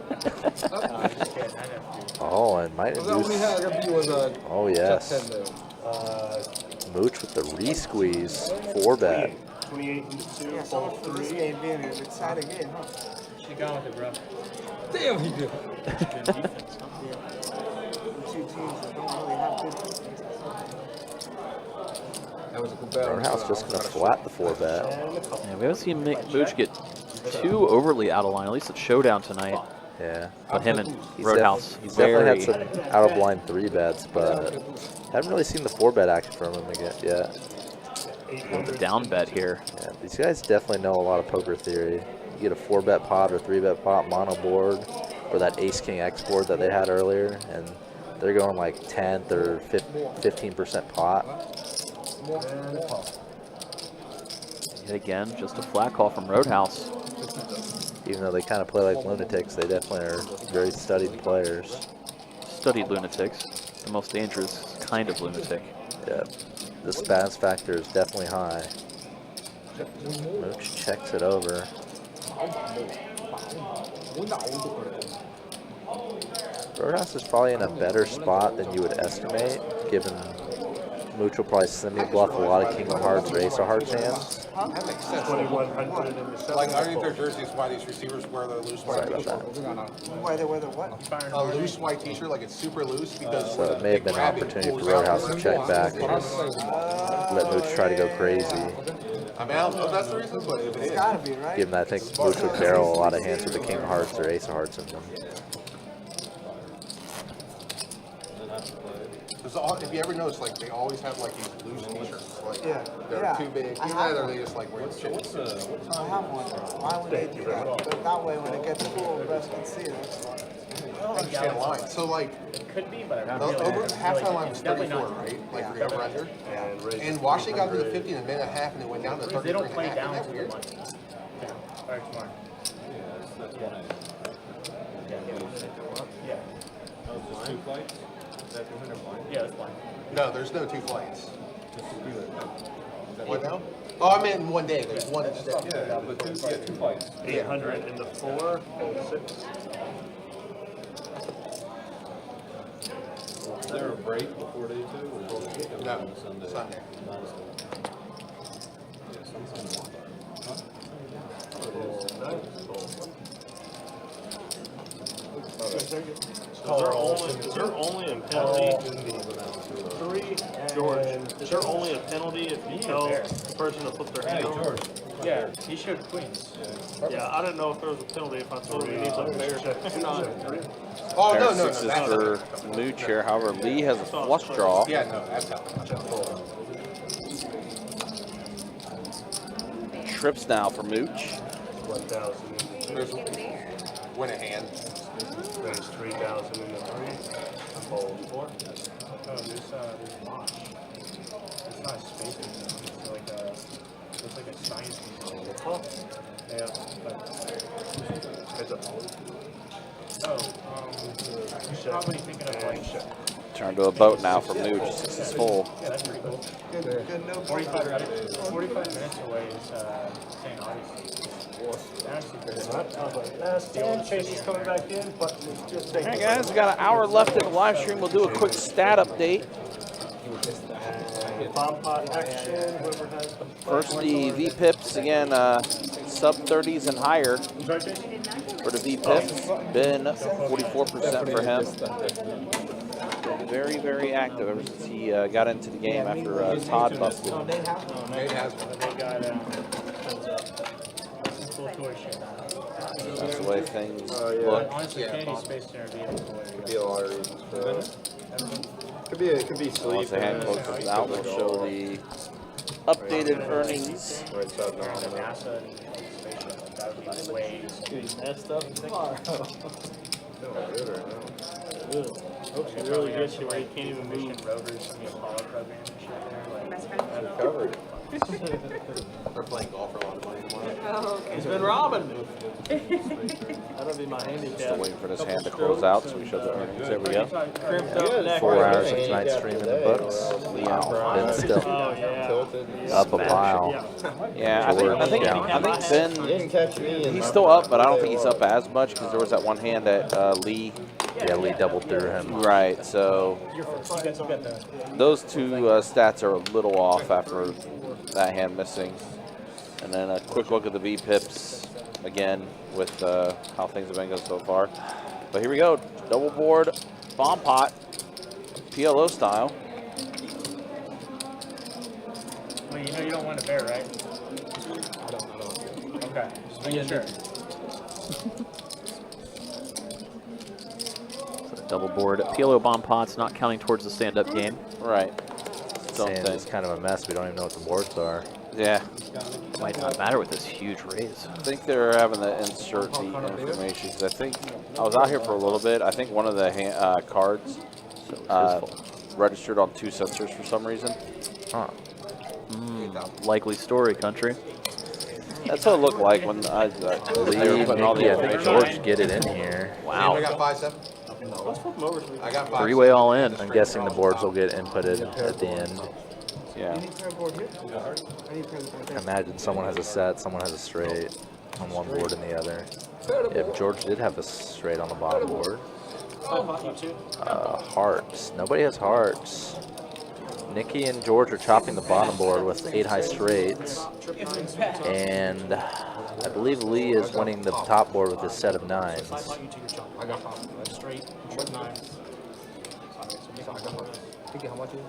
Oh, and might The only hand I got to was a oh yes. Jet 10 there. Mooch with the re-squeeze, 4-bet. 28 into 2, Yeah, so much for this game being an exciting game, huh? She got with it, bro. Damn, he did. The two teams that don't really have good defense. That was a good battle. Roadhouse just going to flat the 4-bet. Yeah, we haven't seen Mooch get too overly out of line, at least at Showdown tonight. Yeah. But him and Roadhouse, He's definitely had some out of line 3-bets, but haven't really seen the 4-bet action from him yet. With the down bet here. Yeah, these guys definitely know a lot of poker theory. You get a 4-bet pot or 3-bet pot mono board, or that ace-king X board that they had earlier, and they're going like 10th or 15% pot. Yet again, just a flat call from Roadhouse. Even though they kind of play like lunatics, they definitely are very studied players. Studied lunatics, the most dangerous kind of lunatic. Yeah, the spaz factor is definitely high. Mooch checks it over. Roadhouse is probably in a better spot than you would estimate, given Mooch will probably semi-bluff a lot of King of Hearts or Ace of Hearts hands. That makes sense. 2100 in the Like second. underneath their jerseys, why these receivers wear their loose white Sorry about t-shirt. Why they wear the what? A loose white t-shirt, like it's super loose because So it may have been an opportunity for Roadhouse to check back and let Mooch try to go crazy. I mean, that's the reason, but if it It's is. gotta be, right? Given that I think Mooch would barrel a lot of hands with the king of hearts or ace of hearts in them. If you ever notice, like, they always have, like, these loose t-shirts. Like, Yeah. they're Yeah. too big. I Either have that or one. they just, like, wear shit. I have one. Why would they do that? But that way, when it gets cool, the rest can see it. It's fine. I don't understand why. So, like, It could be, but I the really over halftime line was it's definitely 34, not. right? Like, Yeah. for the over-under. And Washington got to the 50 in a minute and a half, and it went down to 33 They don't and a play half. down Isn't to that the weird? money. Yeah. Or tomorrow. Yeah. Yeah, that's fine. No, there's no 2 flights. What now? Oh, I meant in one day. There's one each day. Yeah, but 2 flights. 800 in the 4, 6. Is there a break before day 2? Or No, Sunday. Is there only a penalty? George, is there only a penalty if you tell the person to flip their hand over? Yeah, he showed queens. Yeah, I didn't know if there was a penalty if I told him he needs a fair check. Oh, Pair no, of no, no. sixes That's for Mooch here. However, Lee has a flush draw. Yeah, no, that's how. Trips now for Mooch. 1,000. There's win a hand. There's 3,000 in the 3. I'm fold 4. Oh, there's Mooch. It's not a spacing zone. It's like a, it's like a science museum. Yeah, but It's a fold. you're probably thinking of like Turn to a boat now for Mooch. 6 is full. yeah, that's pretty cool. Good no 45 minutes away is St. Augustine. Stan Chase is coming back in, but just All right, guys, we got an hour left in the live stream. We'll do a quick stat update. Bomb pot action, whoever has the First, the V-Pips, again, sub-30s and higher for the V-Pips. Been 44% for him. Been very, very active ever since he got into the game after Todd busted. Nate has one. They got full tuition. That's the way things look. Honestly, Candy Space Center Could be a lot of reasons for that. Could be sleep. Once the hand closes out, we'll show the updated earnings. Right side down. NASA and spaceship. That would be the way. Messed up tomorrow. Feeling good right now. Hope she really gets you where you can't even move. Rovers from the Apollo program and shit there. Like, Covered. We're playing golf for a lot of money tomorrow. Oh, okay. He's been robbing me. That'll be my handicap. Still waiting for this hand to close out, so we show the earnings. There we go. Crimped up neck. 4 hours of tonight's stream in the books. Leon Ben still Oh, yeah. up a pile. Yeah, I think Ben, Didn't catch me in he's my still up, but I don't think he's up as much because there was that one hand that Lee. Yeah, Lee doubled through him. Right, so those 2 stats are a little off after that hand missing. And then a quick look at the V-Pips again with how things have been going so far. But here we go, double board, bomb pot, PLO style. Well, you know you don't want to bear, right? I don't. Okay. Just making sure. Double board. PLO bomb pots not counting towards the stand-up game. Right. Sand is kind of a mess. We don't even know what the boards are. Yeah. Might not matter with this huge raise. I think they're having to insert the information because I think I was out here for a little bit. I think one of the cards registered on 2 sensors for some reason. Huh. Likely story, country. That's what it looked like when I they were putting all the I think information. George get it in here. Wow. I got 5-7. Let's flip them over. I got 5. Three-way all in. I'm guessing the boards will get inputted at the end. Yeah. I imagine someone has a set, someone has a straight on one board and the other. If George did have a straight on the bottom board. Hearts. Nobody has hearts. Nikki and George are chopping the bottom board with 8 high straights. And I believe Lee is winning the top board with a set of 9s. I got straight, 9. How much is it?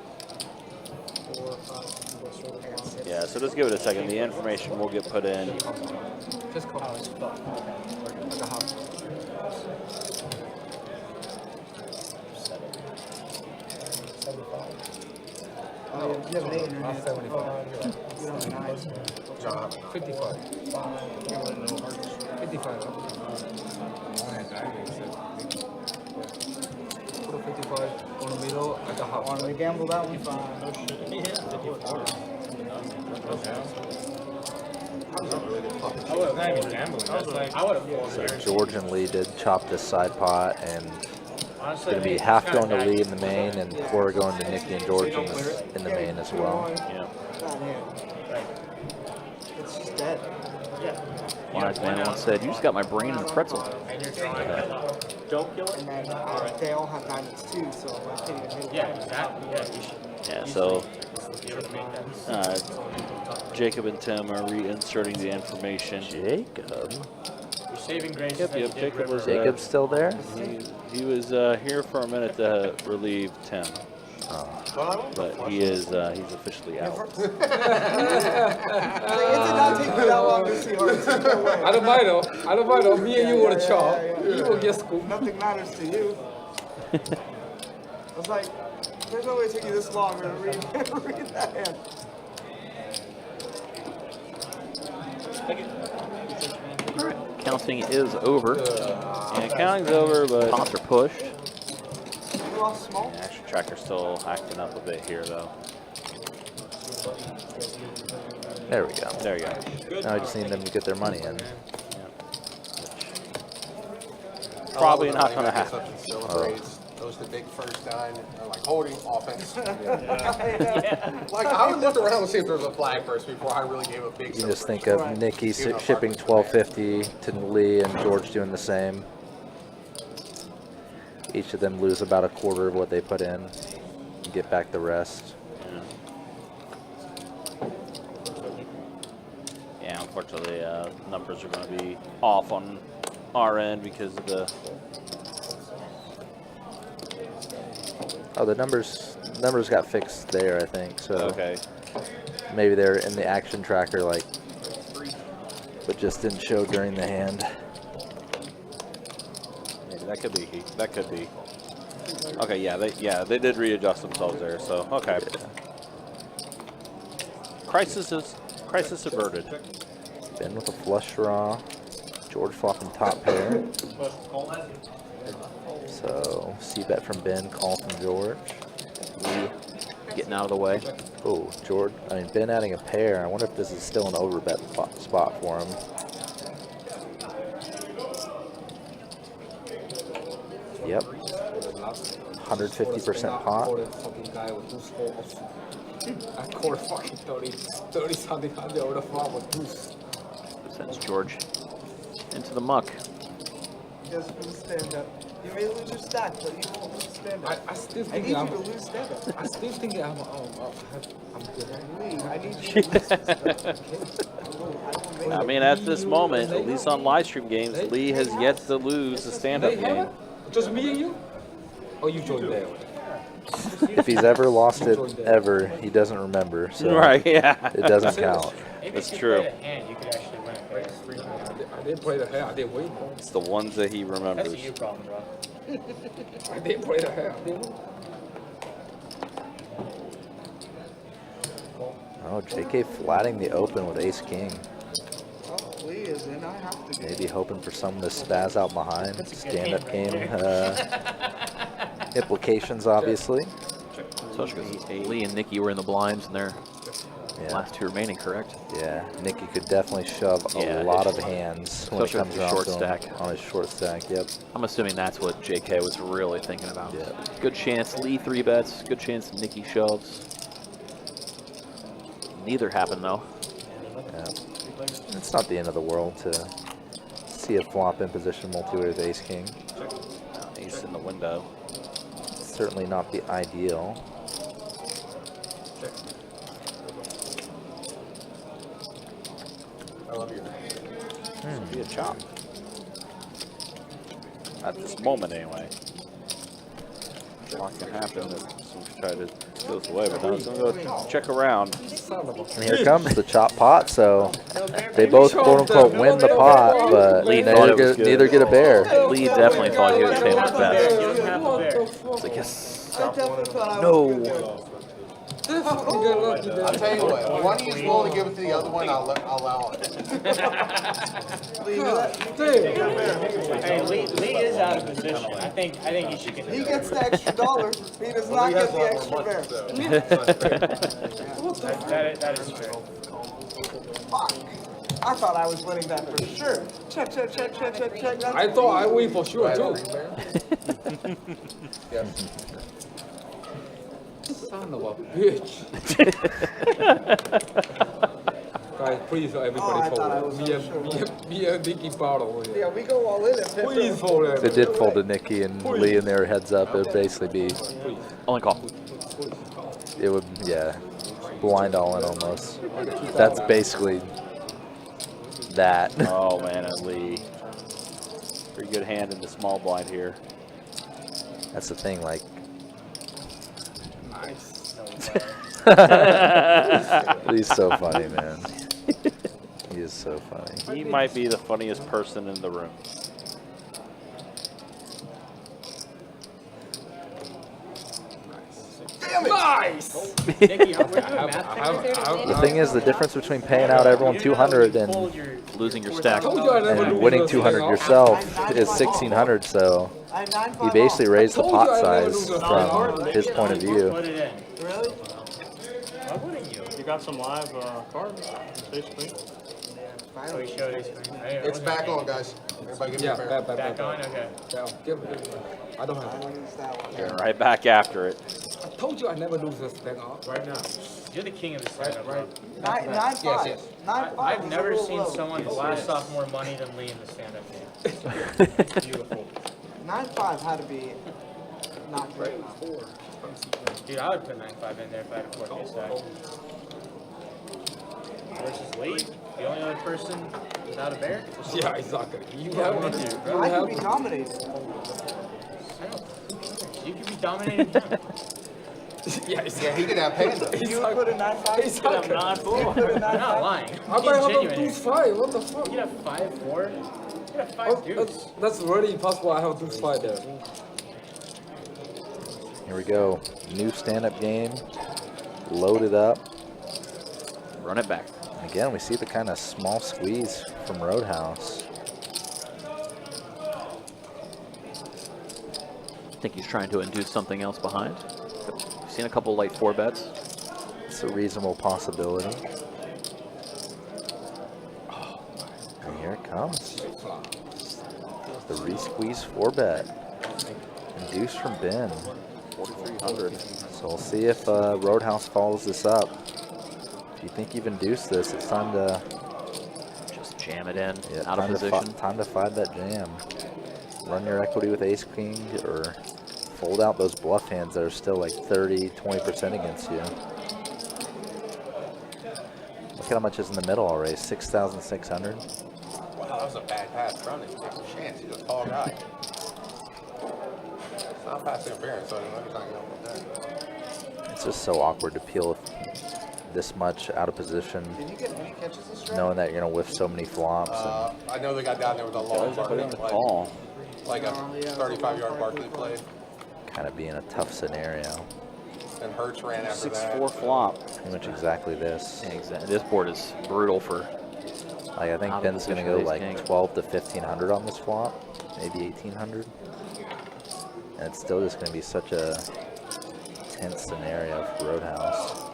Yeah, so just give it a second. The information will get put in. Just call it. Oh, you have an 8 in your hand. 75. You don't have a 9. 55. 55. Put a 55 on the middle at the half. Want to gamble that one? Fine. So George and Lee did chop this side pot, and it's going to be half going to Lee in the main, and quarter going to Nikki and George in the main as well. Yeah. It's just dead. Wise man once said, "You just got my brain in a pretzel." Don't kill it. And then they all have diamonds too, so I can't even hit it. Yeah, exactly. Yeah, you should. Yeah, so Jacob and Tim are reinserting the information. Jacob? You're saving grace. Yep, Jacob was Jacob's still there? He was here for a minute to relieve Tim. But he is he's officially out. It did not take me that long to see Hearts. No way. I don't mind though. I don't mind though. Me and you would have chopped. yeah. You will get scooped. Nothing matters to you. I was like, there's no way it took you this long to read that hand. Counting is over. And counting's over, but Pots are pushed. You lost small? the action tracker's still acting up a bit here, though. There we go. There you go. Now I just need them to get their money in. Probably not going to happen. Celebrates. Those the big first nine are like holding offense. Like I would look around and see if there was a flag first before I really gave a big. You can just think of Nikki shipping 1250 to Lee and George doing the same. Each of them lose about a quarter of what they put in and get back the rest. Yeah, unfortunately, numbers are going to be off on our end because of the. Oh, the numbers got fixed there, I think. So Okay. maybe they're in the action tracker, like, but just didn't show during the hand. Maybe that could be. That could be. Okay, yeah, they did readjust themselves there. So okay. Yeah. Crisis averted. Ben with a flush draw. George flopping top pair. So c-bet from Ben, call from George. Lee getting out of the way. Oh, Ben adding a pair. I wonder if this is still an overbet spot for him. Yep. 150% pot. I called fucking 30 something hundred over the flop with boost. Sends George into the muck. Just for the stand up. You may lose your stack, but you won't lose stand up. I still I think need you I'm. to lose stand up. I still think I'm good. I need you to lose stand up. I mean, at this moment, at least on live stream games, Lee has yet to lose the stand-up game. Just me and you? Or you joined there? If he's ever lost it, ever, he doesn't remember. So Right? Yeah. it doesn't count. That's true. You could actually win it. I didn't play the hand. I didn't win. It's the ones that he That's remembers. a you problem, bro. I didn't play the hand. I didn't win. Oh, JK flatting the open with ace-king. Oh, Lee is in. I have to. Maybe hoping for someone to spaz out behind. Stand-up game implications, obviously. Especially because Lee and Nikki were in the blinds and they're Yeah. last two remaining, correct? Yeah, Nikki could definitely shove a lot of hands when it especially comes with the around short to him stack. on his short stack. Yep. I'm assuming that's what JK was really thinking about. Yeah. Good chance Lee 3-bets. Good chance Nikki shoves. Neither happened though. Yeah. It's not the end of the world to see a flop in position multi-way with ace-king. Ace in the window. Certainly not the ideal. I love you. Be a chop. At this moment, anyway. A lot can happen if Mooch try to go this way, but now it's going to go check around. And here comes the chop pot, so they both quote-unquote win the pot, but Lee thought it was good. neither get a bear. Lee definitely thought he was saying his best. It's like, yes. I definitely thought I No. was good. I'll tell you what, if one of you is willing to give it to the other one, I'll allow it. Hey, Lee is out of position. I think he should get. He gets the extra dollar. He does not get the extra bear. That is true. Fuck. I thought I was winning that for sure. Check. I thought I win for sure too. Son of a bitch. Guys, please everybody fold. Me and Nikki bottle. Yeah, we go all in at 50. Please fold it. If it did fold to Nikki and Lee and their heads up, it would basically be, Only call. it would, yeah, blind all in almost. That's basically that. Oh man, and Lee. Pretty good hand in the small blind here. That's the thing, like. He's so funny, man. He is so funny. He might be the funniest person in the room. Nice! The thing is, the difference between paying out everyone 200 and losing your stack and winning 200 yourself is 1,600. So he basically raised the pot size from his point of view. Really? Why wouldn't you? You got some live cards? Basically. Oh, he showed his screen. It's back on, guys. Everybody give me a bear. Back on? Okay. I don't have it. Going right back after it. I told you I never lose this thing off. Right now. You're the king of the stand-up, right? 9-5. Yes. 9-5. I've never seen someone blast off more money than Lee in the stand-up game. Beautiful. 9-5 had to be not great. Dude, I would put 9-5 in there if I had a 4 stack. Versus Lee, the only other person without a bear? Yeah, exactly. You Yeah, have me to. too. I could be dominated. I don't. You could be dominating him. Yeah, he could have panda. You would put a 9-5? He's not I'm not lying. I might have a 2-5. What the fuck? You have 5-4. You have 5 dudes. That's really impossible. I have 2-5 there. Here we go. New stand-up game. Loaded up. Run it back. Again, we see the kind of small squeeze from Roadhouse. I think he's trying to induce something else behind. We've seen a couple light 4 bets. It's a reasonable possibility. And here it comes. The re-squeeze 4-bet. Induced from Ben. 4,300. So we'll see if Roadhouse follows this up. If you think you've induced this, it's time to just jam it in, yeah, out of position. Time to 5-bet jam. Run your equity with ace king or fold out those bluff hands that are still like 30-20% against you. Look at how much is in the middle already, 6,600. Wow, that was a bad pass. Brown didn't take a chance. He's a tall guy. It's not pass interference, so I don't know he's not going to put that. It's just so awkward to peel this much out of position, Did you get any catches this round? knowing that you're going to whiff so many flops. I know they got down there with a long Barkley play. Like a 35-yard Barkley play. Kind of being a tough scenario. And Hertz ran after that. 6-4 flop. Pretty much exactly this. Yeah, exactly. This board is brutal for. Like I think Ben's going to go like 12 to 1,500 on this flop, maybe 1,800. And it's still just going to be such a tense scenario for Roadhouse.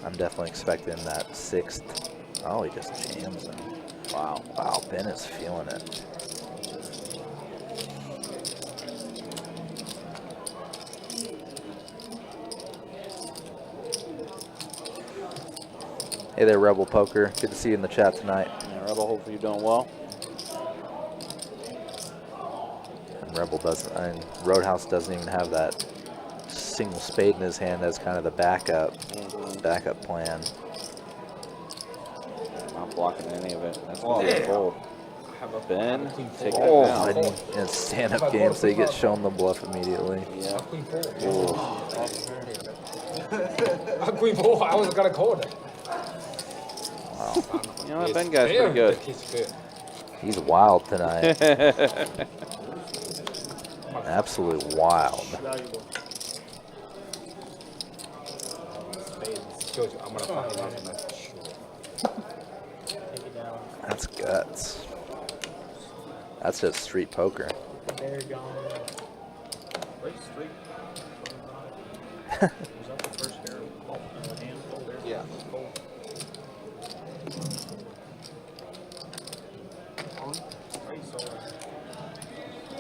I'm definitely expecting that 6th. Oh, he just jams him. Wow. Wow, Ben is feeling it. Hey there, Rebel Poker. Good to see you in the chat tonight. Yeah, Rebel, hopefully you're doing well. And Rebel doesn't, and Roadhouse doesn't even have that single spade in his hand as kind of the backup plan. Not blocking any of it. That's going to be a fold. Ben, take Oh, it down. and in stand-up games, they get shown the bluff immediately. Yeah. Queen 4, I was gonna call that. Wow. You know what, Ben guy's pretty good. He's wild tonight. Absolutely wild. That's guts. That's just street poker. They're gone. Yeah.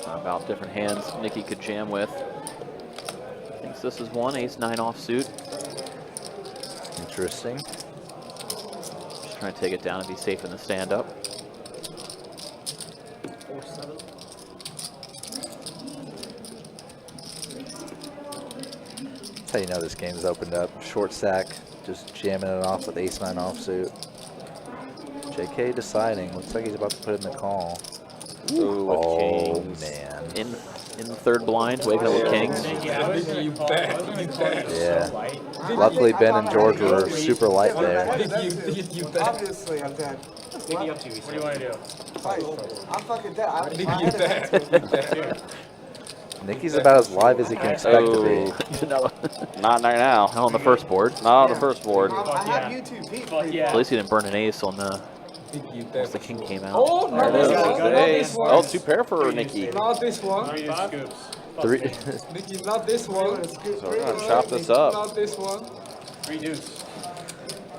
About different hands Nikki could jam with. Thinks this is one, ace-9 offsuit. Interesting. Just trying to take it down and be safe in the stand-up. That's how you know this game's opened up. Short stack, just jamming it off with ace-9 offsuit. JK deciding. Looks like he's about to put in the call. Ooh, with Oh, kings. man. In the third blind, waking up with kings. Yeah. Luckily, Ben and George were super light there. Obviously, I'm dead. Nikki, up to you. What do you want to do? Fight. I'm fucking dead. Nikki's about as live as he can expect to be. Not right now. Not on the first board. Not on the first board. I have YouTube beat. At least he didn't burn an ace on the once the king came out. Oh, no, There it is. not Ace. this one. Oh, 2 pair for Nikki. Not this one. Three. Nikki, not this one. So we're going to chop this up. Not this one. 3 deuce.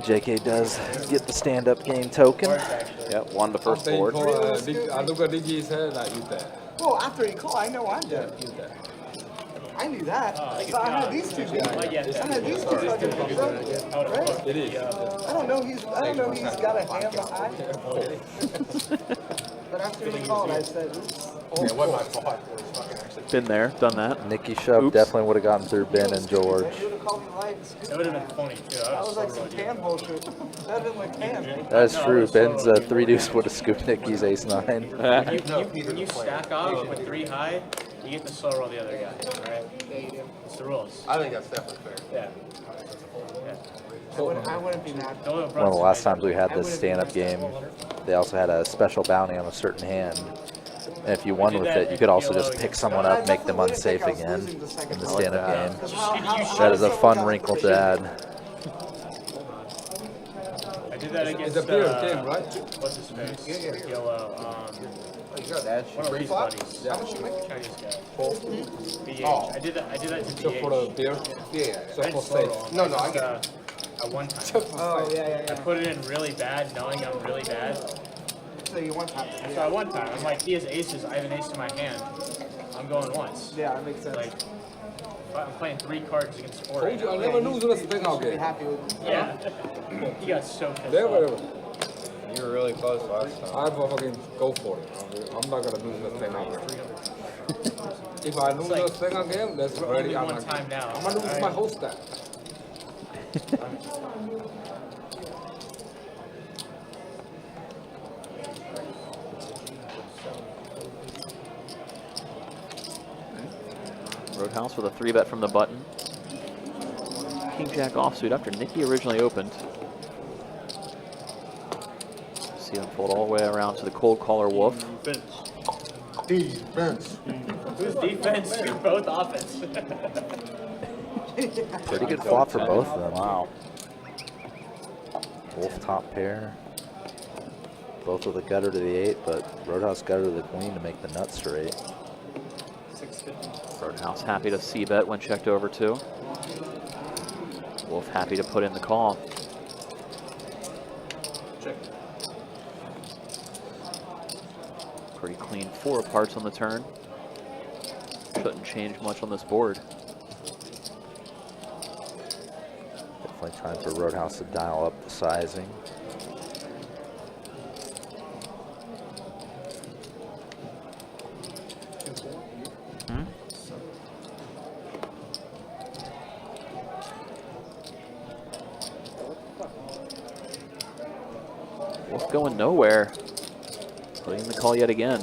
JK does get the stand-up game token. Yep, won the first board. I look at Nikki's head like you dead. Well, after he called, I know I'm dead. You dead. I knew that. So I had these two beat. I had these two fucking beat. Right? It is. I don't know he's got a hand behind. But after he called, I said, oops. Yeah, it wasn't my fault. Been there, done that. Nikki shove definitely would have gotten through Ben and George. You would have called me lights. That would have been funny, too. That was like some tan bullshit. That would have been like tan. That is true. Ben's 3-deuce would have scooped Nikki's ace-9. When you stack off with 3 high, you get to slow roll the other guy, right? It's the rules. I think that's definitely fair. Yeah. I wouldn't be mad. One of the last times we had this stand-up game, they also had a special bounty on a certain hand. And if you won with it, you could also just pick someone up, make them unsafe again in the stand-up game. That is a fun wrinkle to add. I did that against, It's a beer game, right? what's his face? Yellow, You got that. one of Free his flop? buddies. How much you make? Chinese guy. BH. Oh. I did that to So for the BH. beer, Yeah. so I didn't for slow safe. roll him. No, no, I Just, get at one time. Oh, yeah. I put it in really bad, knowing I'm really bad. So you want that? So at one time, I'm like, he has aces, I have an ace in my hand. I'm going once. Yeah, that makes sense. Like, I'm playing 3 cards against 4. Told you, I never lose with a thing out Be game. happy with me. Yeah. He got so pissed Never, off. ever. You were really close last time. I fucking go for it. I'm not gonna lose the thing out game. If I lose the thing out game, that's We're already only on one my time now. I'm gonna lose my whole stack. Roadhouse with a 3-bet from the button. King Jack offsuit after Nikki originally opened. See him fold all the way around to the cold caller wolf. Defense. Who's defense? You're both offense. Pretty good flop for both of them. Wow. Wolf top pair. Both with a gutter to the 8, but Roadhouse gutter to the queen to make the nut straight. Roadhouse happy to c-bet when checked over 2. Wolf happy to put in the call. Check. Pretty clean 4 of hearts on the turn. Shouldn't change much on this board. Definitely time for Roadhouse to dial up the sizing. Wolf going nowhere. Putting in the call yet again.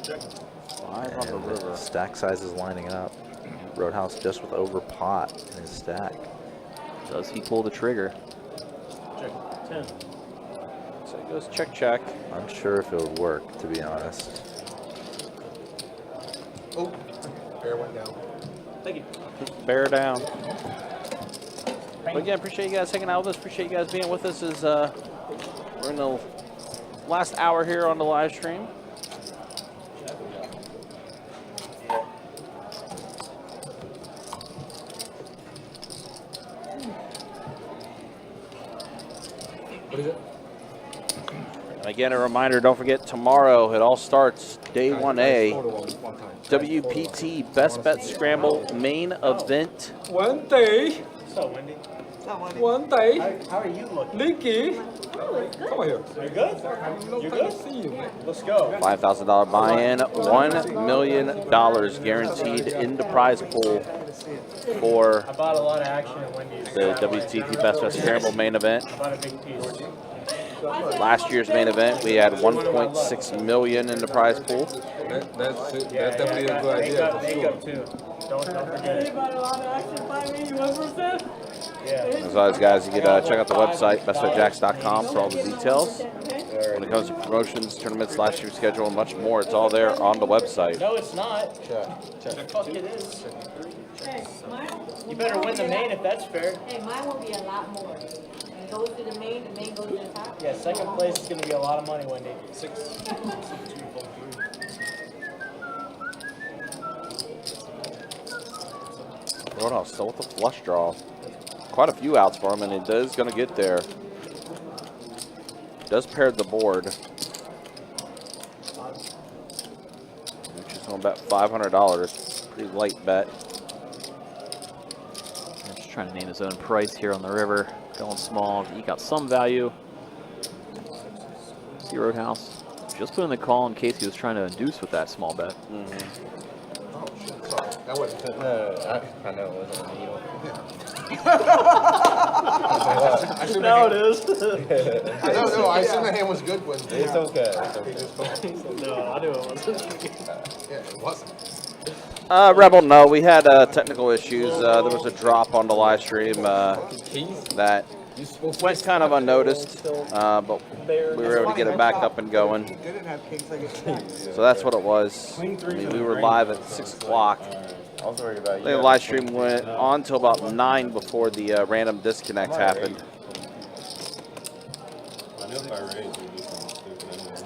5 on the river. Stack size is lining up. Roadhouse just with over pot in his stack. Does he pull the trigger? Check. 10. So it goes check, check. Unsure if it would work, to be honest. Oh, bear went down. Thank you. Bear down. But again, appreciate you guys hanging out with us. Appreciate you guys being with us as we're in the last hour here on the live stream. What is it? And again, a reminder, don't forget tomorrow it all starts day 1A. WPT Best Bet Scramble main event. One day. What's up, Wendy? One day. How are you looking? Nikki. Come here. You good? You good? See you, man. Let's go. $5,000 buy-in, $1 million guaranteed in the prize pool for I bought a lot of action at Wendy's. the WTT Best Bet Scramble main event. I bought a big piece. Last year's main event, we had 1.6 million in the prize pool. That's it. That's definitely a good idea. For Makeup sure. too. Don't forget it. Yeah. As always, guys, you can check out the website, bestbetjacks.com for all the details. When it comes to promotions, tournaments, live stream schedule, and much more, it's all there on the website. No, it's not. The fuck it is. You better win the main if that's fair. Hey, mine will be a lot more. It goes to the main goes to the top. Yeah, second place is going to be a lot of money, Wendy. 6. Roadhouse still with the flush draw. Quite a few outs for him, and it is going to get there. Does pair the board. Mooch is going to bet $500. Pretty light bet. Just trying to name his own price here on the river. Going small, eke out some value. See Roadhouse. Just put in the call in case he was trying to induce with that small bet. Oh, shit, sorry. That wasn't good. I know it wasn't a needle. Now it is. No, I assume the hand was good when. It's okay. No, I knew it wasn't. Yeah, it wasn't. Rebel, no, we had technical issues. There was a drop on the live stream that went kind of unnoticed, but we were able to get it back up and going. So that's what it was. I mean, we were live at 6 o'clock. I was worried about you. The live stream went on till about 9 before the random disconnect happened. I know if I raise, we do something stupid anyway.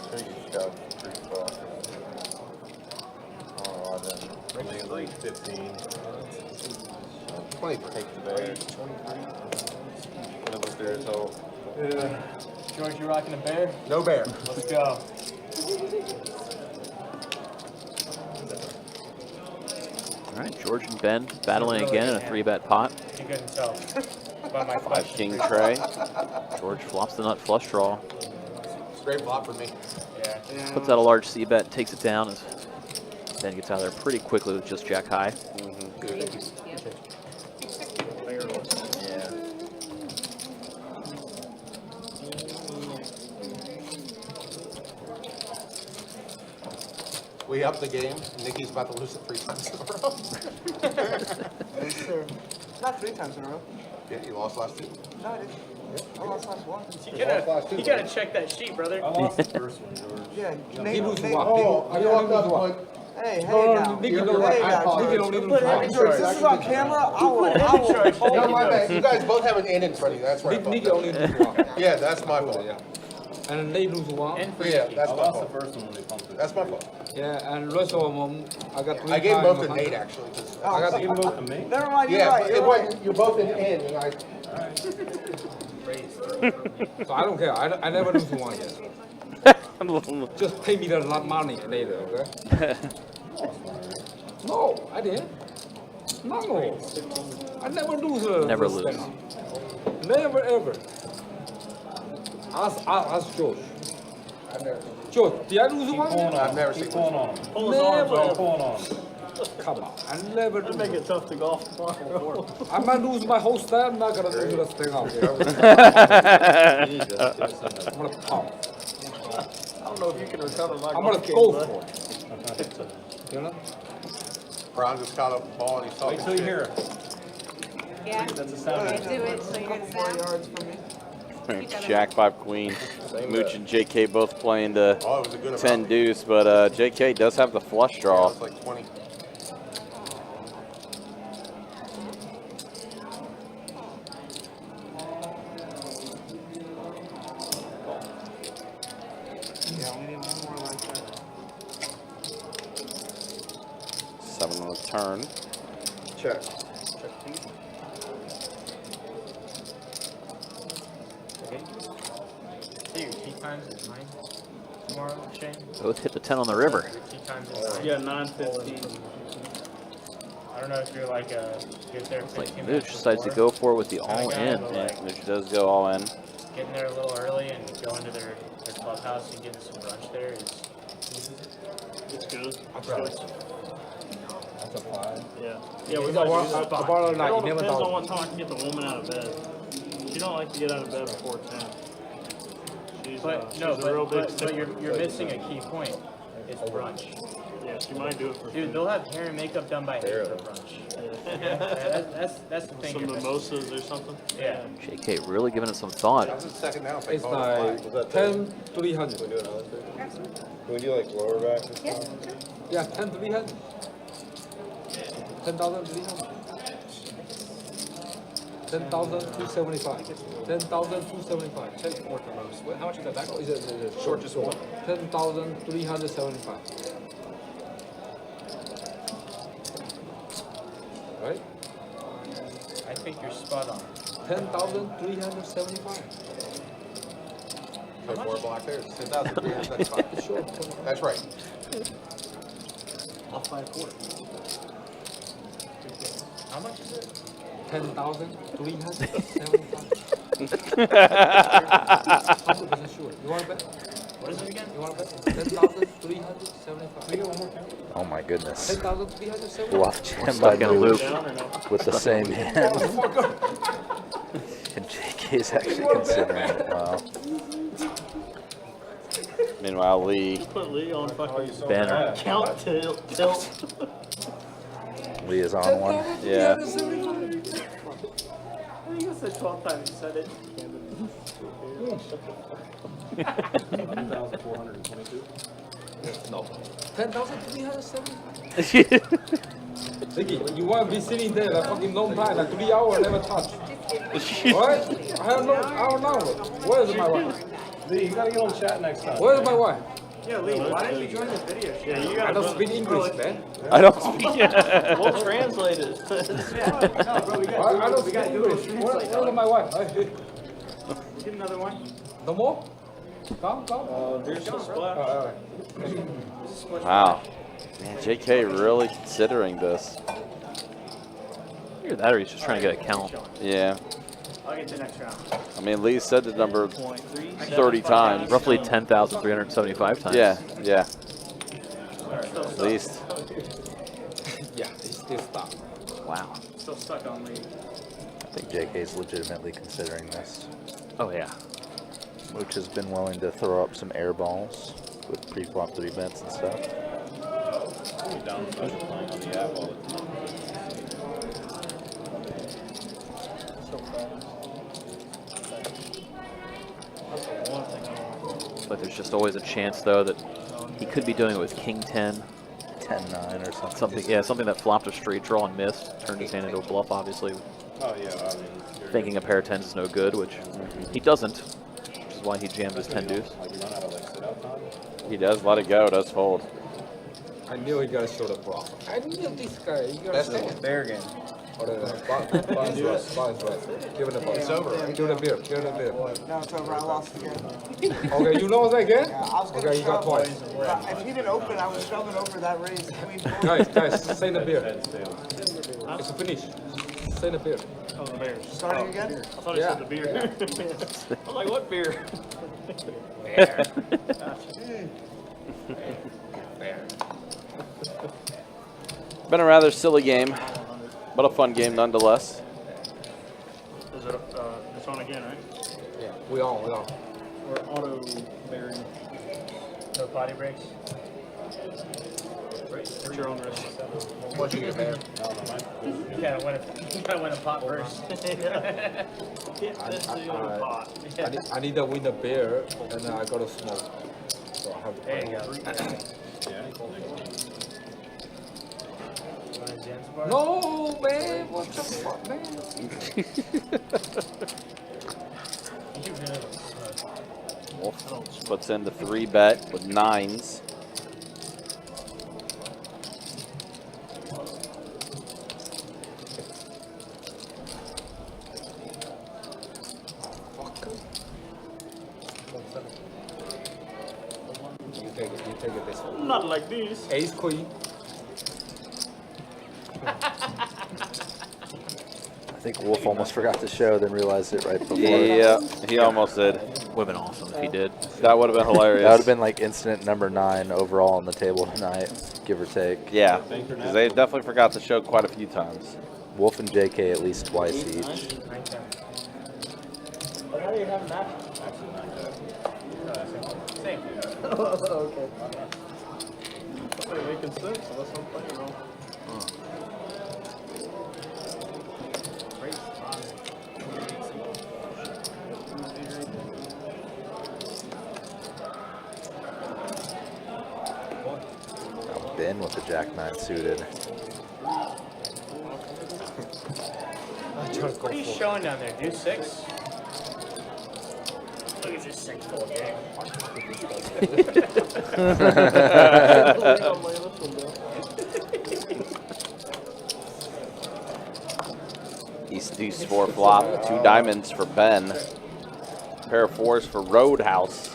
Pretty good pretty far. Oh, then. Only like 15. 20. Take the bear. 23. Live with there, so. Yeah. George, you rocking a bear? No bear. Let's go. All right, George and Ben battling again in a 3-bet pot. You couldn't tell. By my 5-king tray. George flops the nut flush draw. Straight flop for me. Yeah. Puts out a large C-bet, takes it down, as Ben gets out of there pretty quickly with just jack high. Good. Yeah. We upped the game. Nikki's about to lose it 3 times in a row. Yes, sir. Not 3 times in a row. Yeah, you lost last 2. No, I didn't. I lost last 1. You gotta check that sheet, brother. I lost the first one, George. Yeah, He lose Nate- one. Oh, I walked up one. Hey, No, hey no, now. Nikki You're don't right. Hey I now. apologize. Nikki don't need Put to him in George, charge. this is on camera. I will. No, my bad. You guys both have an N in front of you. That's right. Nikki only lose one. Yeah, that's my fault. Yeah. And they lose one. And for Yeah, Nikki. that's I my lost the fault. first one when they pumped it. That's my fault. Yeah, and rest of them, I got 3 I gave times both to behind. Nate, actually. 'Cause I got You both to me? Never mind, you're yeah, right. but You're it right. wasn't, you're both in N, and I. So I don't care. I never lose one yet. Just pay me the money later, okay? No, I didn't. No. I never lose a Never the lose. step. Never ever. Ask George. I've never. George, did I lose Keep one? pulling on I've him. never Keep seen pulling on him. Pull his arms Never. Keep off. pulling on him. Come on, I never do. Make it tough to golf tomorrow. I might lose my whole stand. I'm not gonna lose this thing out here. I'm gonna pump. I don't know if you can recover my I'm gonna golf go game, for it. You know? Brown just caught up the ball and he's talking Wait till you hear it. Yeah. That's a sound. You do it, so you're gonna Couple more snap. yards from me. Jack 5 queen. Mooch and JK both playing to Oh, it was a good 10 amount. deuce, but JK does have the flush draw. It's like 20. Yeah, we need one more like that. 7 on the turn. Check. Okay. So your tee times is 9 tomorrow, Shane? Both hit the 10 on the river. Your tee times is 9. Yeah, 9:15. I don't know if you're like get there Looks like 15 Mooch minutes decides to before. go for it with the all in. Yeah, Mooch does go all in. Getting there a little early and going to their clubhouse and getting some brunch there is It's good. That's a 5. Yeah. Yeah, we might got do one. that. I bought it It all like depends on 11,000. what time I can get the woman out of bed. She don't like to get out of bed before 10. She's, but she's no, a real big but stickler. you're missing a key point. It's brunch. Yeah, she might do it for Dude, they'll have hair and makeup done by 8 for brunch. That's the thing. some you're missing. mimosas or something. Yeah. JK really giving it some thought. That's the second down. It's like 10, 300. Can we do like lower back? Yeah, 10, 300. 10,300. 10,275. 10,275. 10 more times. How much is that back? Is it short? Just one. 10,375. Right? I think you're spot on. 10,375. Put more black there. 10,375. Sure. That's right. Off by a quarter. How much is it? 10,375. 100% sure. You want to bet? What is it again? You want to bet? 10,375. Oh my goodness. 10,375. Watch him Stuck by in a Mooch loop. with the same hand. And JK's actually considering it. Wow. Meanwhile, Lee. Put Lee on fucking Banner. count tilt. Lee is on one. Yeah. I think it's the 12th time you said it. 1,422. No. 10,375. Nikki, you want to be sitting there like fucking long time, like 3 hours, never touch. What? I don't know. Where's my wife? Lee, you gotta get on chat next time. Where's my wife? Yeah, Lee, why didn't you join the video? Yeah, you I gotta don't speak English, man. I don't speak. We'll translate it. I don't speak English. Where's my wife? Get another one. No more? Come. Here's the splash. Wow. Man, JK really considering this. Either that or he's just trying to get a count. Yeah. I'll get the next round. I mean, Lee said the number 30 times. Roughly 10,375 times. Yeah. At least. Yeah, it's still stuck. Wow. Still stuck on Lee. I think JK's legitimately considering this. Oh, yeah. Mooch has been willing to throw up some air balls with pre-flop 3 bets and stuff. But there's just always a chance, though, that he could be doing it with King 10. 10-9 or something. Something that flopped a straight draw and missed. Turned his hand into a bluff, obviously. Oh, yeah, I mean, Thinking a pair of 10s is no good, which he doesn't. Which is why he jammed his 10 deuce. like you run out of like sit out time. He does let it go, does fold. I knew he got to show the flop. I knew this guy. He got to show it. Bear game. Bonus right. Give it a bonus. It's over, right? Give it a beer. Give it a beer. No, it's over. I lost again. Okay, you lost again? Yeah, I was gonna Okay, you got shove. twice. If he didn't open, I was shoving over that raise. Queen four. Guys, say the beer. It's a finish. Say the beer. Oh, the Bears. Starting again? I thought he said the beer. I'm like, what beer? Beer. Been a rather silly game, but a fun game nonetheless. Is it, it's on again, right? Yeah, we on. Or auto bearing. No potty breaks. At your own risk. What you get there? You gotta win a pot first. I need to win the beer, and then I gotta smoke. So I have to There you go. No, man, what the fuck, man? Wolf puts in the 3-bet with 9s. You take it this way. Not like this. Ace queen. I think Wolf almost forgot to show, then realized it right before. Yeah, he almost did. Would have been awesome if he did. That would have been hilarious. That would have been like incident number 9 overall on the table tonight, give or take. Yeah, because they definitely forgot to show quite a few times. Wolf and JK at least twice each. But how do you have an action? Same. Okay. Somebody making sense, unless I'm playing wrong. Ben with the Jack-9 suited. What are you showing down there? Deuce 6? Look at this 6 full game. East Deuce 4 flop, 2 diamonds for Ben. Pair of 4s for Roadhouse.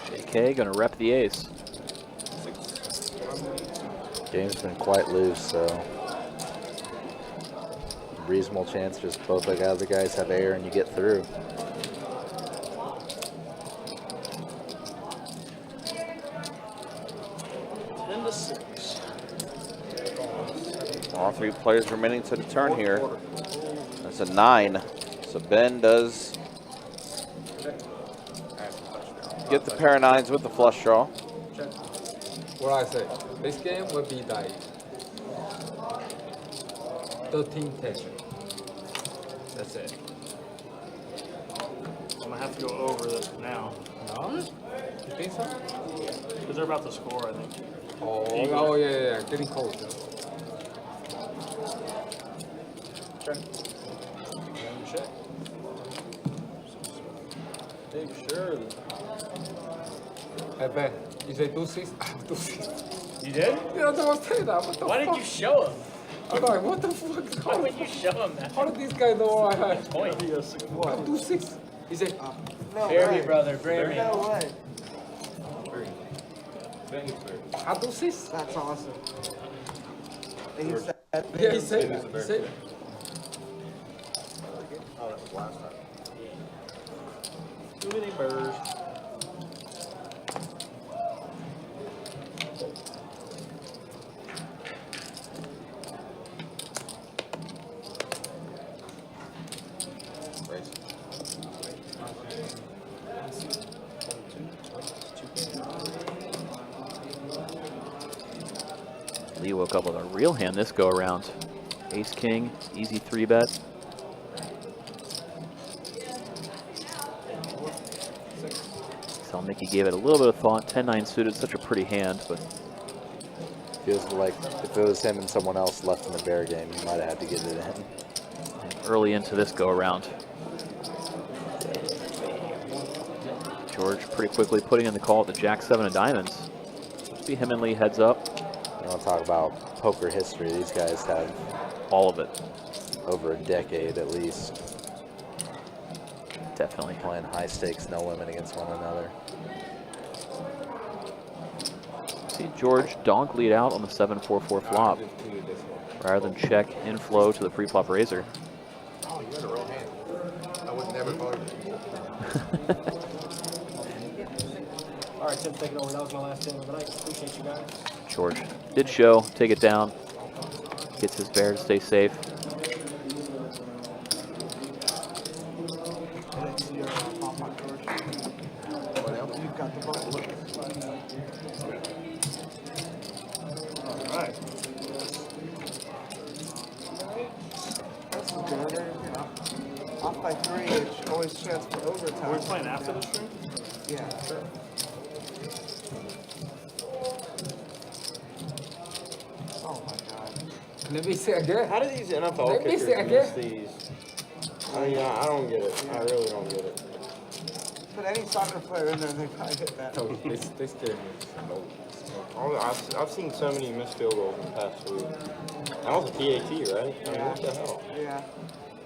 JK gonna rep the ace. Game's been quite loose, so reasonable chance just both the other guys have air and you get through. All 3 players remaining to the turn here. That's a 9. So Ben does get the pair of 9s with the flush draw. What I say? This game will be like 13-10. That's it. I'm gonna have to go over this now. No? You think so? Because they're about to score, I think. Oh yeah. Getting close. Check. Check. Big Shirley. Hey Ben, you say 2-6? 2-6. You did? Yeah, I was saying that. What the Why fuck? did you show him? I'm like, what the fuck? Why would you show him that? How did this guy know I had? Point. What? 2-6. He said, No Bear me, way. brother. Bear me. No way. I 2-6. That's awesome. And he said, Yeah, he said that. He said that. Oh, that was last time. Too many birds. Lee woke up with a real hand this go around. Ace King, easy 3-bet. So Nikki gave it a little bit of thought. 10-9 suited, such a pretty hand, but Feels like if it was him and someone else left in the bear game, he might have had to get it in. early into this go around. George pretty quickly putting in the call at the Jack-7 of diamonds. See him and Lee heads up. You want to talk about poker history? These guys have all of it. Over a decade at least. Definitely. Playing high stakes, no limit against one another. See George donk lead out on the 7-4-4 flop. Rather than check inflow to the pre-flop razor. Oh, you had a real hand. I would never call you. All right, Tim's taking over. That was my last game of the night. Appreciate you guys. George did show, take it down. Gets his bear to stay safe. You've got the button. Alright. That's good. You know, off by 3, it's always chance for overtime. We're playing after the stream? Yeah, sure. Oh my god. Let me see again. How do these NFL Let me kickers see miss again. these? I mean, I don't get it. I really don't get it. Put any soccer player in there, they probably hit that. They scared me. I've seen so many missed field goals in the past week. That was a PAT, right? I mean, what the hell? Yeah.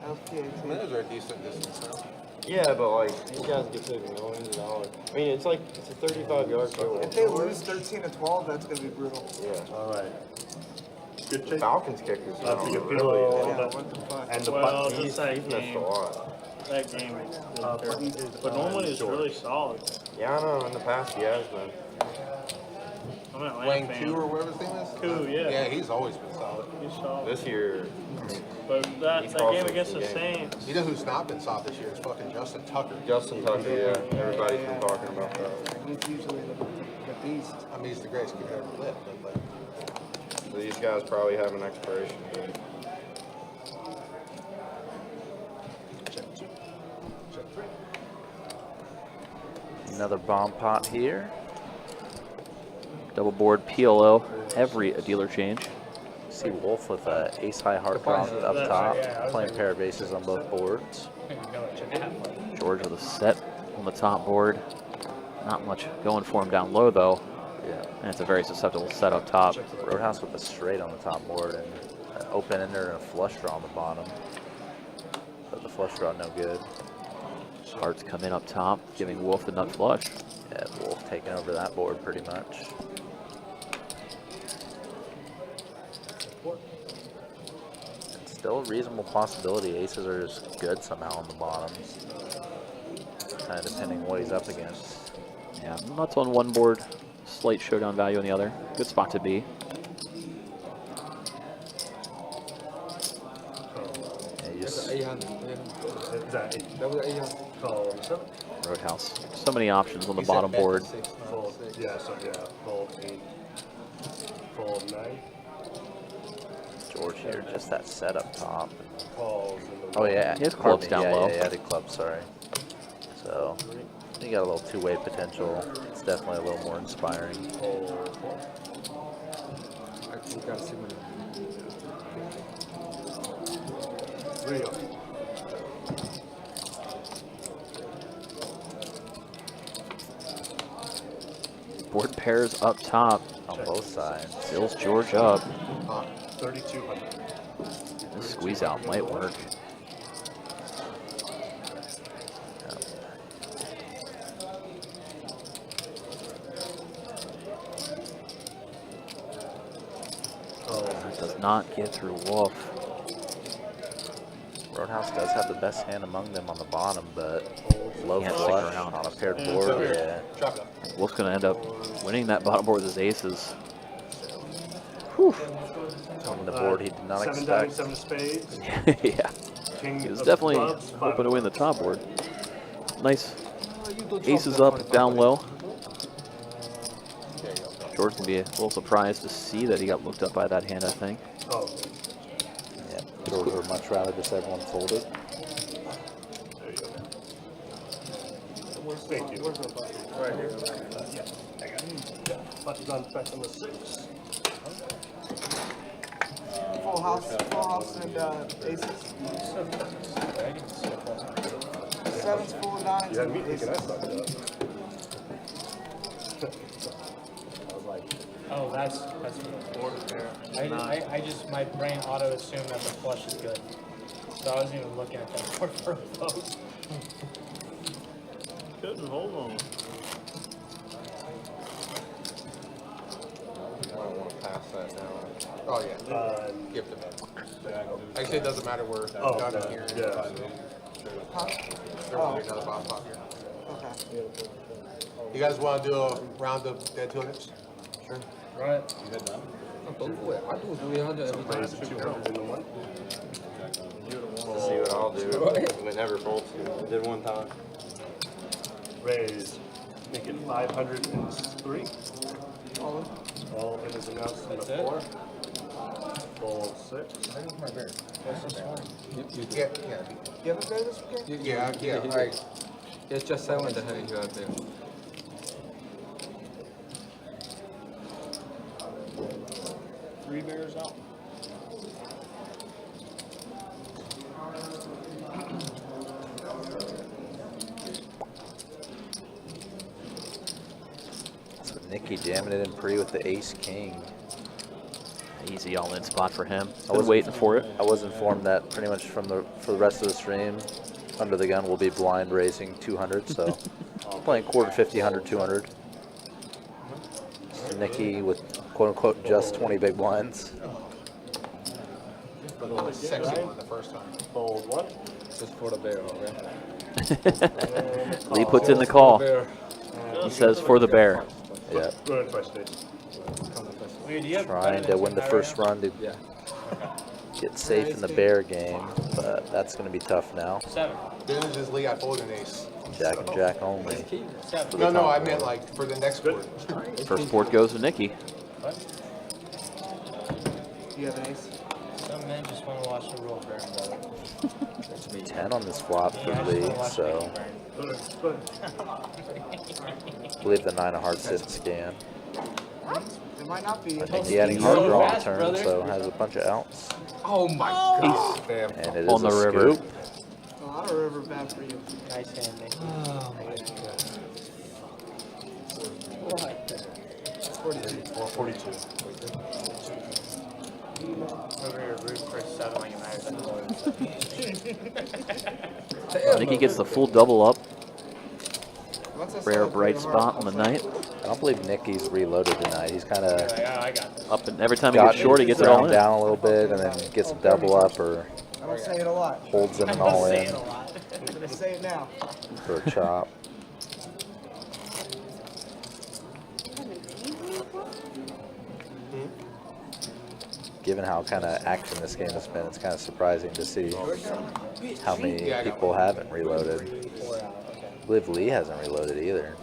That was PAT. I mean, those are a decent distance now. Yeah, but like, these guys get paid millions of dollars. I mean, it's like, it's a 35-yard field goal. If they lose 13-12, that's going to be brutal. Yeah. Alright. Good The check. Falcons kickers. That's a good really. pillow. Yeah, what the fuck? And the Well, button. just that He's missed a game. lot. That game is Button is, But normally it's George. really solid. Yeah, I know. In the past, he has been. I'm an Atlanta Wayne fan. Q or whatever his name is? Koo, yeah. Yeah, he's always been solid. He's solid. This year, But that He's game also against the the game. Saints. You know who's not been solid this year? Is fucking Justin Tucker. Justin Tucker, yeah. Everybody's been talking about that. He's usually the beast. I mean, he's the greatest keeper ever lived. But So these guys probably have an expiration date. Another bomb pot here. Double board PLO, every dealer change. See Wolf with a ace high heart draw up top, playing pair of aces on both boards. George with a set on the top board. Not much going for him down low though. Yeah. And it's a very susceptible set up top. Roadhouse with a straight on the top board and an open ender and a flush draw on the bottom. But the flush draw no good. Hearts come in up top, giving Wolf the nut flush. Yeah, Wolf taking over that board pretty much. It's still a reasonable possibility aces are just good somehow on the bottoms. Kind of depending what he's up against. Yeah, nuts on one board, slight showdown value on the other. Good spot to be. Yeah, you just, That was 800. Call 7. Roadhouse. So many options on the he said bottom bet to board. 6, not Call, 6. yeah, so yeah, call 8. Call 9. George here, just that set up top. Calls in the Oh yeah, He has clubs pardon me, down yeah, low. Yeah, yeah, the club, sorry. So, you got a little two-way potential. It's definitely a little more inspiring. call 4. There you go. Board pairs up top. On both sides. Fills George up. 3,200. This squeeze out might work. That does not get through Wolf. Roadhouse does have the best hand among them on the bottom, but low Can't stick flush around. on a paired board, yeah. Drop it up. Wolf's going to end up winning that bottom board with his aces. Whew. On the board he did not 7 dimes, expect. 7 of spades. Yeah. King He was of definitely clubs, hoping to win the top board. Nice Oh, aces up, down low. There you go. George can be a little surprised to see that he got looked up by that hand, I think. Oh, Yeah, George would much rather just everyone fold it. there you go. Thank you. Right here. Yeah, I got it. Yeah, button's on press on the 6. Full house and aces. Sevens, full nines, You had and me thinking I aces. fucked it up. Oh, that's the board pair. I just, my brain auto assumed that the flush is good. So I wasn't even looking at that board for those. Couldn't hold on. I don't want to pass that down. Oh, yeah. Gift it back. Actually, it doesn't matter where Oh, down in here. yeah. Oh, Another bottom top here. okay. You guys want to do a round of dead 200s? Sure. Right. I do 300 every time. Raise 200 in the one. Let's see what I'll do. Whenever bolts. Did one time. Raise. Make it 503. All in is announced in the 4. Fold 6. Yeah. You haven't played this game? Yeah. Alright. It's just 7 the heading you out there. Three bears out. So Nikki jamming it in pre with the ace king. Easy all-in spot for him. I was Waiting for it. I was informed that pretty much for the rest of the stream, Under the Gun will be blind raising 200, so playing quarter 50, 100, 200. Nikki with quote-unquote just 20 big blinds. But it was sexy one the first time. Fold 1. Just for the bear, okay? Lee puts in the call. He says for the bear. Yeah. Go ahead, twice stage. Trying to win the first run to get safe in the bear game, but that's going to be tough now. 7. This is Lee, I fold an ace. Jack and Jack only. No, I meant like for the next board. First board goes to Nikki. Do you have an ace? Some men just want to watch the roll burn, brother. 10 on this flop for Lee, so I believe the 9 of hearts didn't scan. It might not be. I think he had a hard draw on the turn, so has a bunch of outs. Oh my god. And it is On the a river. scoop. A lot of river bad for you. Nice hand, Nick. Oh my god. 42. Over here, root for settling and Nikki gets the full double up. What's that Rare solid bright three spot hard? on the night. I don't believe Nikki's reloaded tonight. He's kind of I got this. Up and every time he gets short, he gets it all in. down a little bit and then gets a double up or I don't say it a lot. holds him an all in I'm gonna say it now. for a chop. Given how kind of active this game has been, it's kind of surprising to see how many people haven't reloaded. I believe Lee hasn't reloaded either.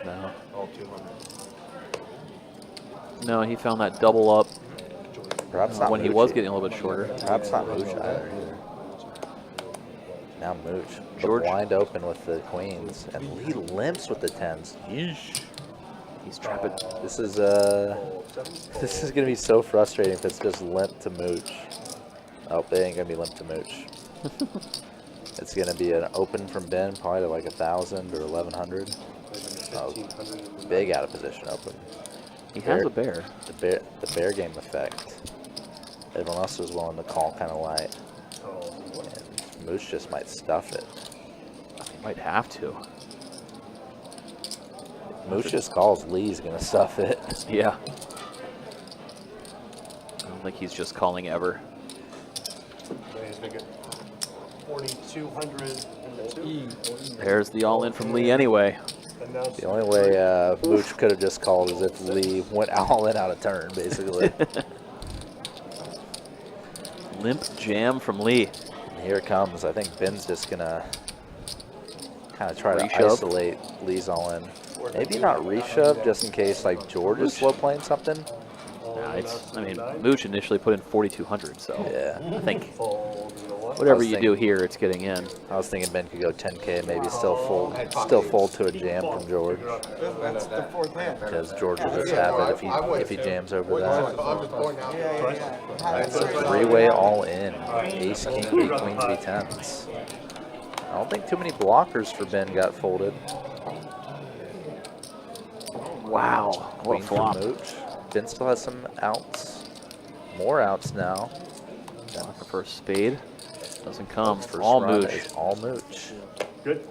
No. No, he found that double up Perhaps not when he Mooch was either. getting a little bit shorter. Perhaps not Mooch either. Now Mooch. George. The blind open with the queens. And Lee limps with the 10s. Yeesh. He's trapping. This is gonna be so frustrating if it's just limp to Mooch. Oh, they ain't gonna be limp to Mooch. It's gonna be an open from Ben, probably to like 1,000 or 1,100. Oh, big out of position open. He has a bear. The bear game effect. Everyone else was willing to call kind of light. And Mooch just might stuff it. He might have to. Mooch just calls, Lee's gonna stuff it. Yeah. I don't think he's just calling ever. Raise, make it 4,200 in the 2. There's the all-in from Lee anyway. The only way Mooch could have just called is if Lee went all in out of turn, basically. Limp jam from Lee. And here it comes. I think Ben's just gonna kind of try to Reshove. isolate Lee's all in. Maybe not reshove, just in case like George is slow playing something. I mean, Mooch initially put in 4,200, so Yeah. I think Fold in the 1. whatever you do here, it's getting in. I was thinking Ben could go 10K, maybe still fold to a jam from George, That's the fourth hand. because George will just have it if he jams over that. I'm just pointing out. Alright, so three-way all in. Ace, king, B, queens, B10s. I don't think too many blockers for Ben got folded. Wow, what Queen a for flop. Mooch. Ben still has some outs. More outs now. Looking for a spade. Doesn't come. First All run Mooch. is all Mooch. Good.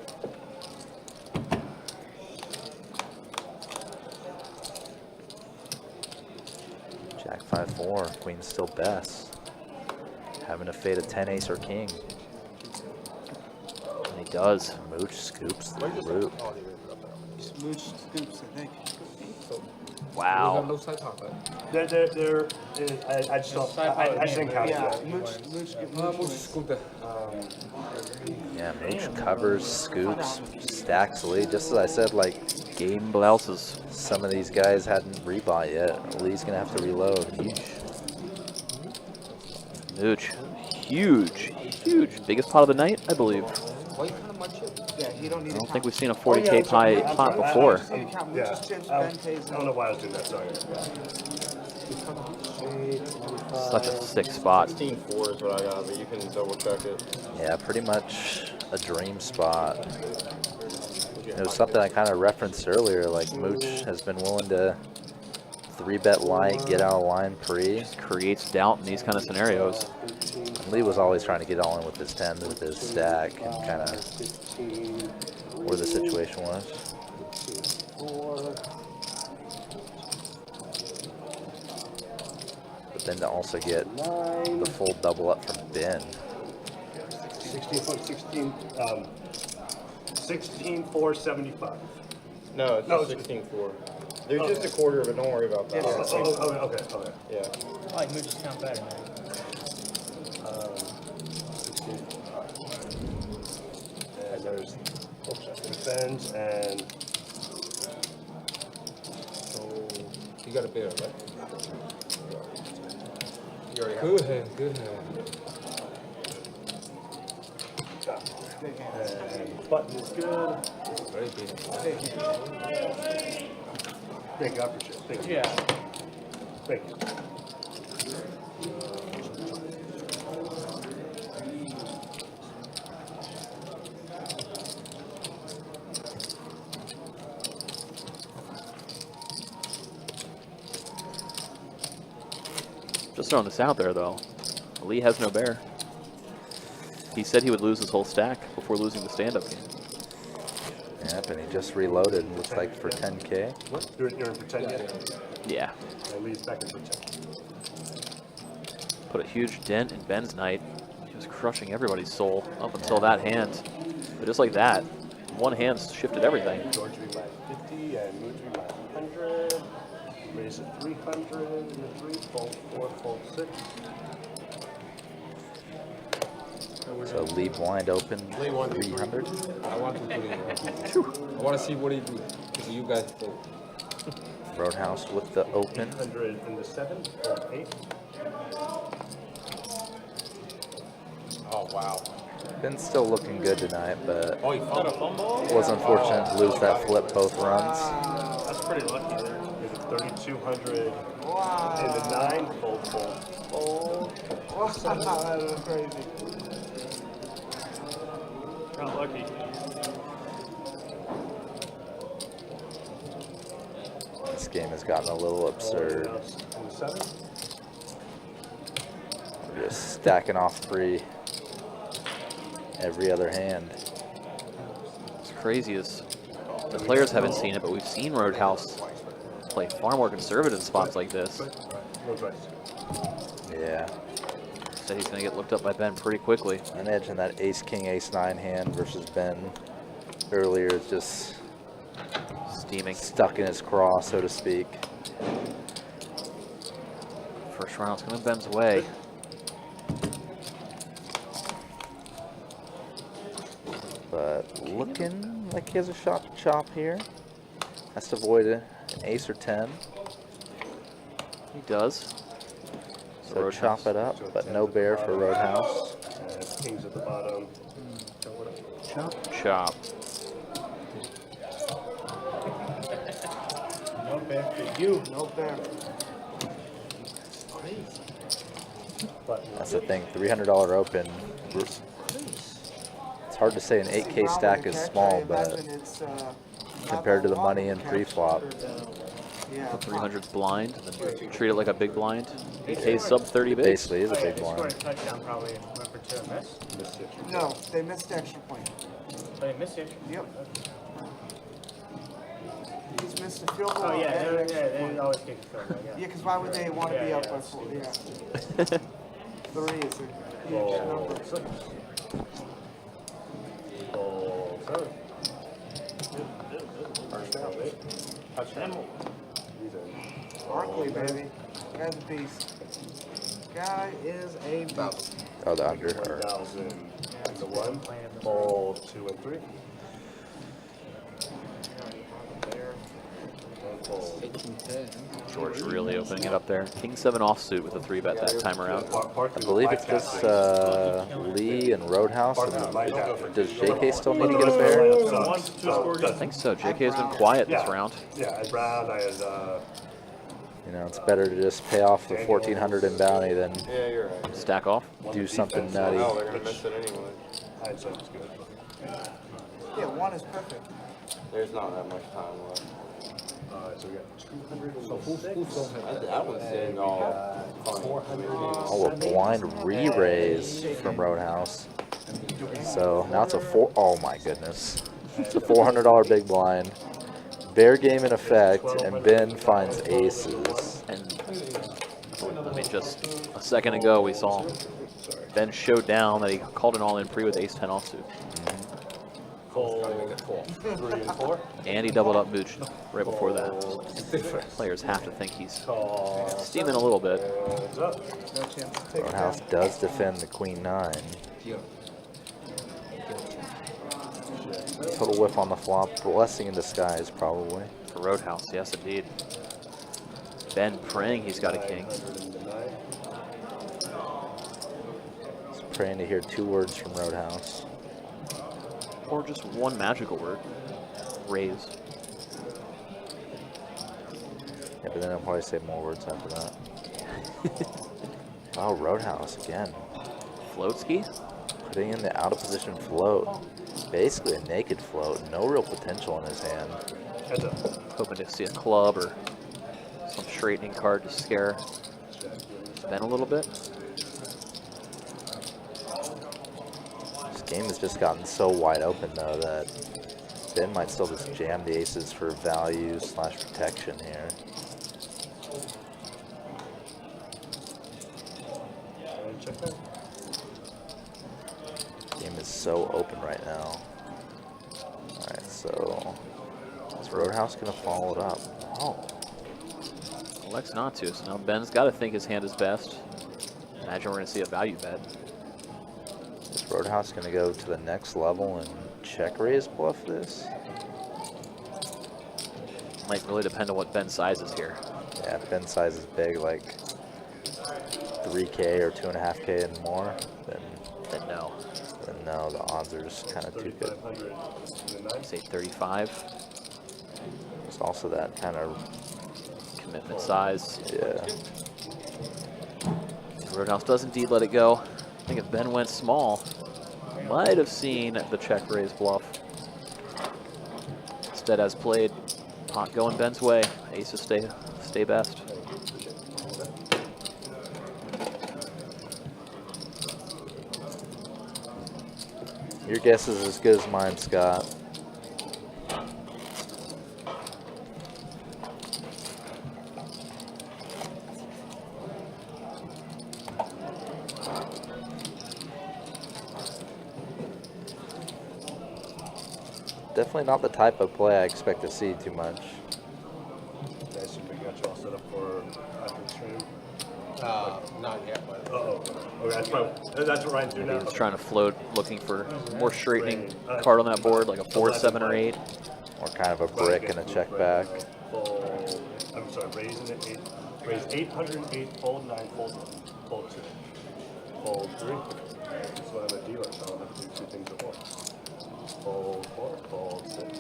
Jack 5-4. Queen's still best. Having to fade a 10 ace or king. And he does. Mooch scoops the root. Smooch scoops, I think. Wow. No side pocket. There is, I just don't, I just didn't count it Yeah, yet. Mooch Scooter. Yeah, Mooch covers, scoops, stacks lead. Just as I said, like, Game blouses. some of these guys hadn't rebought yet. Lee's gonna have to reload. Huge. Mooch. Huge. Huge. Biggest pot of the night, I believe. Why you kind of much it? Yeah, you don't need I to don't think we've seen a count. 40K pot before. You count Yeah, Mooch's chips, I Ben pays don't know why I was doing that, sorry. Such a sick spot. 16-4 is what I got, but you can double check it. Yeah, pretty much a dream spot. It was something I kind of referenced earlier, like Mooch has been willing to 3-bet light, get out of line pre. Creates doubt in these kind of scenarios. Lee was always trying to get all in with his 10 with his stack, and kind of where the situation was. But then to also get the full double up from Ben. 16-4-75. No, it's 16-4. There's just a quarter, but don't worry about that. Okay. Yeah. I like Mooch's count better, man. 16. And there's Ben's and So you got a bear, right? You already have good hand, good hand. and button is good. Very big. Thank you, I appreciate it. Thank you. Yeah. Thank you. Just throwing this out there, though. Lee has no bear. He said he would lose his whole stack before losing the stand-up game. Yep, and he just reloaded, looks like for 10K. What? You're in for 10 yet? Yeah. And Lee's back in for 10. Put a huge dent in Ben's night. He was crushing everybody's soul up until that hand. But just like that, one hand shifted everything. George we minus 50 and Mooch we minus 100. Raise it 300 and the 3, fold 4, fold 6. So Lee blind open 300. I want to put it in. I want to see what he do. So you guys do. Roadhouse with the open. 100 in the 7, fold 8. Oh, wow. Ben's still looking good tonight, but Oh, you found a fumble? it was unfortunate to lose that flip both runs. That's pretty lucky there. There's a 3,200 in the 9, fold 4. Wow, that was crazy. Got lucky. This game has gotten a little absurd. In the 7. We're just stacking off free every other hand. What's crazy is the players haven't seen it, but we've seen Roadhouse play far more conservative in spots like this. No twice. Yeah. Said he's going to get looked up by Ben pretty quickly. An edge in that ace-king, ace-9 hand versus Ben earlier is just Steaming. stuck in his craw, so to speak. First round's coming Ben's way. But looking like he has a shot to chop here. Has to avoid an ace or 10. He does. So chop it up, but no bear for Roadhouse. And kings at the bottom. Chop, chop. No bear for you. No bear. That's the thing, $300 open. It's hard to say an 8K stack is small, but compared to the money in pre-flop. Yeah. The 300's blind, and then treat it like a big blind. 8K sub 30 bigs. Basically is a big Scored a blind. touchdown probably and went for 2 and missed. No, they missed the extra point. They missed it. Yep. He's missed the field goal. Oh yeah, and an extra they point. always kick the field goal, yeah. Yeah, because why would they want to be Yeah, up yeah, by it's 4? Yeah. 3 is a huge number. Fold 7. First down, touchdown. He's in. guy's a beast. Guy is a beast. Oh, the under. 1,000 to 1. Fold 2 and 3. And fold. George really opening it up there. King 7 offsuit with a 3-bet that time around. I believe it's just Lee and Roadhouse. And does JK still need to get a pair? I think so. JK has been quiet this round. Yeah, at Brown, I had. You know, it's better to just pay off the 1,400 in bounty than Yeah, you're right. Stack off. do something nutty. No, they're gonna miss it anyway. I'd say it's good. Yeah, 1 is perfect. There's not that much time left. So we got 206. I would say no. 400. Oh, a blind re-raise from Roadhouse. So now it's a oh my goodness. It's a $400 big blind. Bear game in effect, and Ben finds aces. And I mean, just a second ago we saw Ben showed down that he called an all-in pre with ace-10 offsuit. Fold 3 and 4. And he doubled up Mooch right before that. Players have to think he's steaming a little bit. No chance to take Roadhouse it does defend the queen 9. Total whiff on the flop. Blessing in disguise, probably. For Roadhouse, yes indeed. Ben praying he's got a king. He's praying to hear 2 words from Roadhouse. Or just one magical word. Raise. Yeah, but then I'll probably say more words after that. Oh, Roadhouse again. Float ski? Putting in the out of position float. Basically a naked float. No real potential in his hand. Hoping to see a club or some straightening card to scare Ben a little bit. This game has just gotten so wide open though that Ben might still just jam the aces for value / protection here. Game is so open right now. Alright, so is Roadhouse gonna follow it up? Oh. Elects not to, so now Ben's got to think his hand is best. Imagine we're going to see a value bet. Is Roadhouse gonna go to the next level and check raise bluff this? Might really depend on what Ben's size is here. Yeah, if Ben's size is big, like 3K or 2.5K and more, then no. Then no, the odds are just kind of too good. Say 35. It's also that kind of commitment size. Yeah. Roadhouse does indeed let it go. I think if Ben went small, might have seen the check raise bluff. Instead, as played, pot going Ben's way. Aces stay best. Your guess is as good as mine, Scott. Definitely not the type of play I expect to see too much. I assume we got you all set up for after the stream. Not yet, but. Okay, that's what Ryan's doing now. He's trying to float, looking for more straightening card on that board, like a 4, 7, or 8. Or kind of a brick and a check back. Fold, I'm sorry, raising it, raise 808, fold 9, fold 2. Fold 3. That's what I'm a dealer, so I don't have to do 2 things at once. Fold 4, fold 6.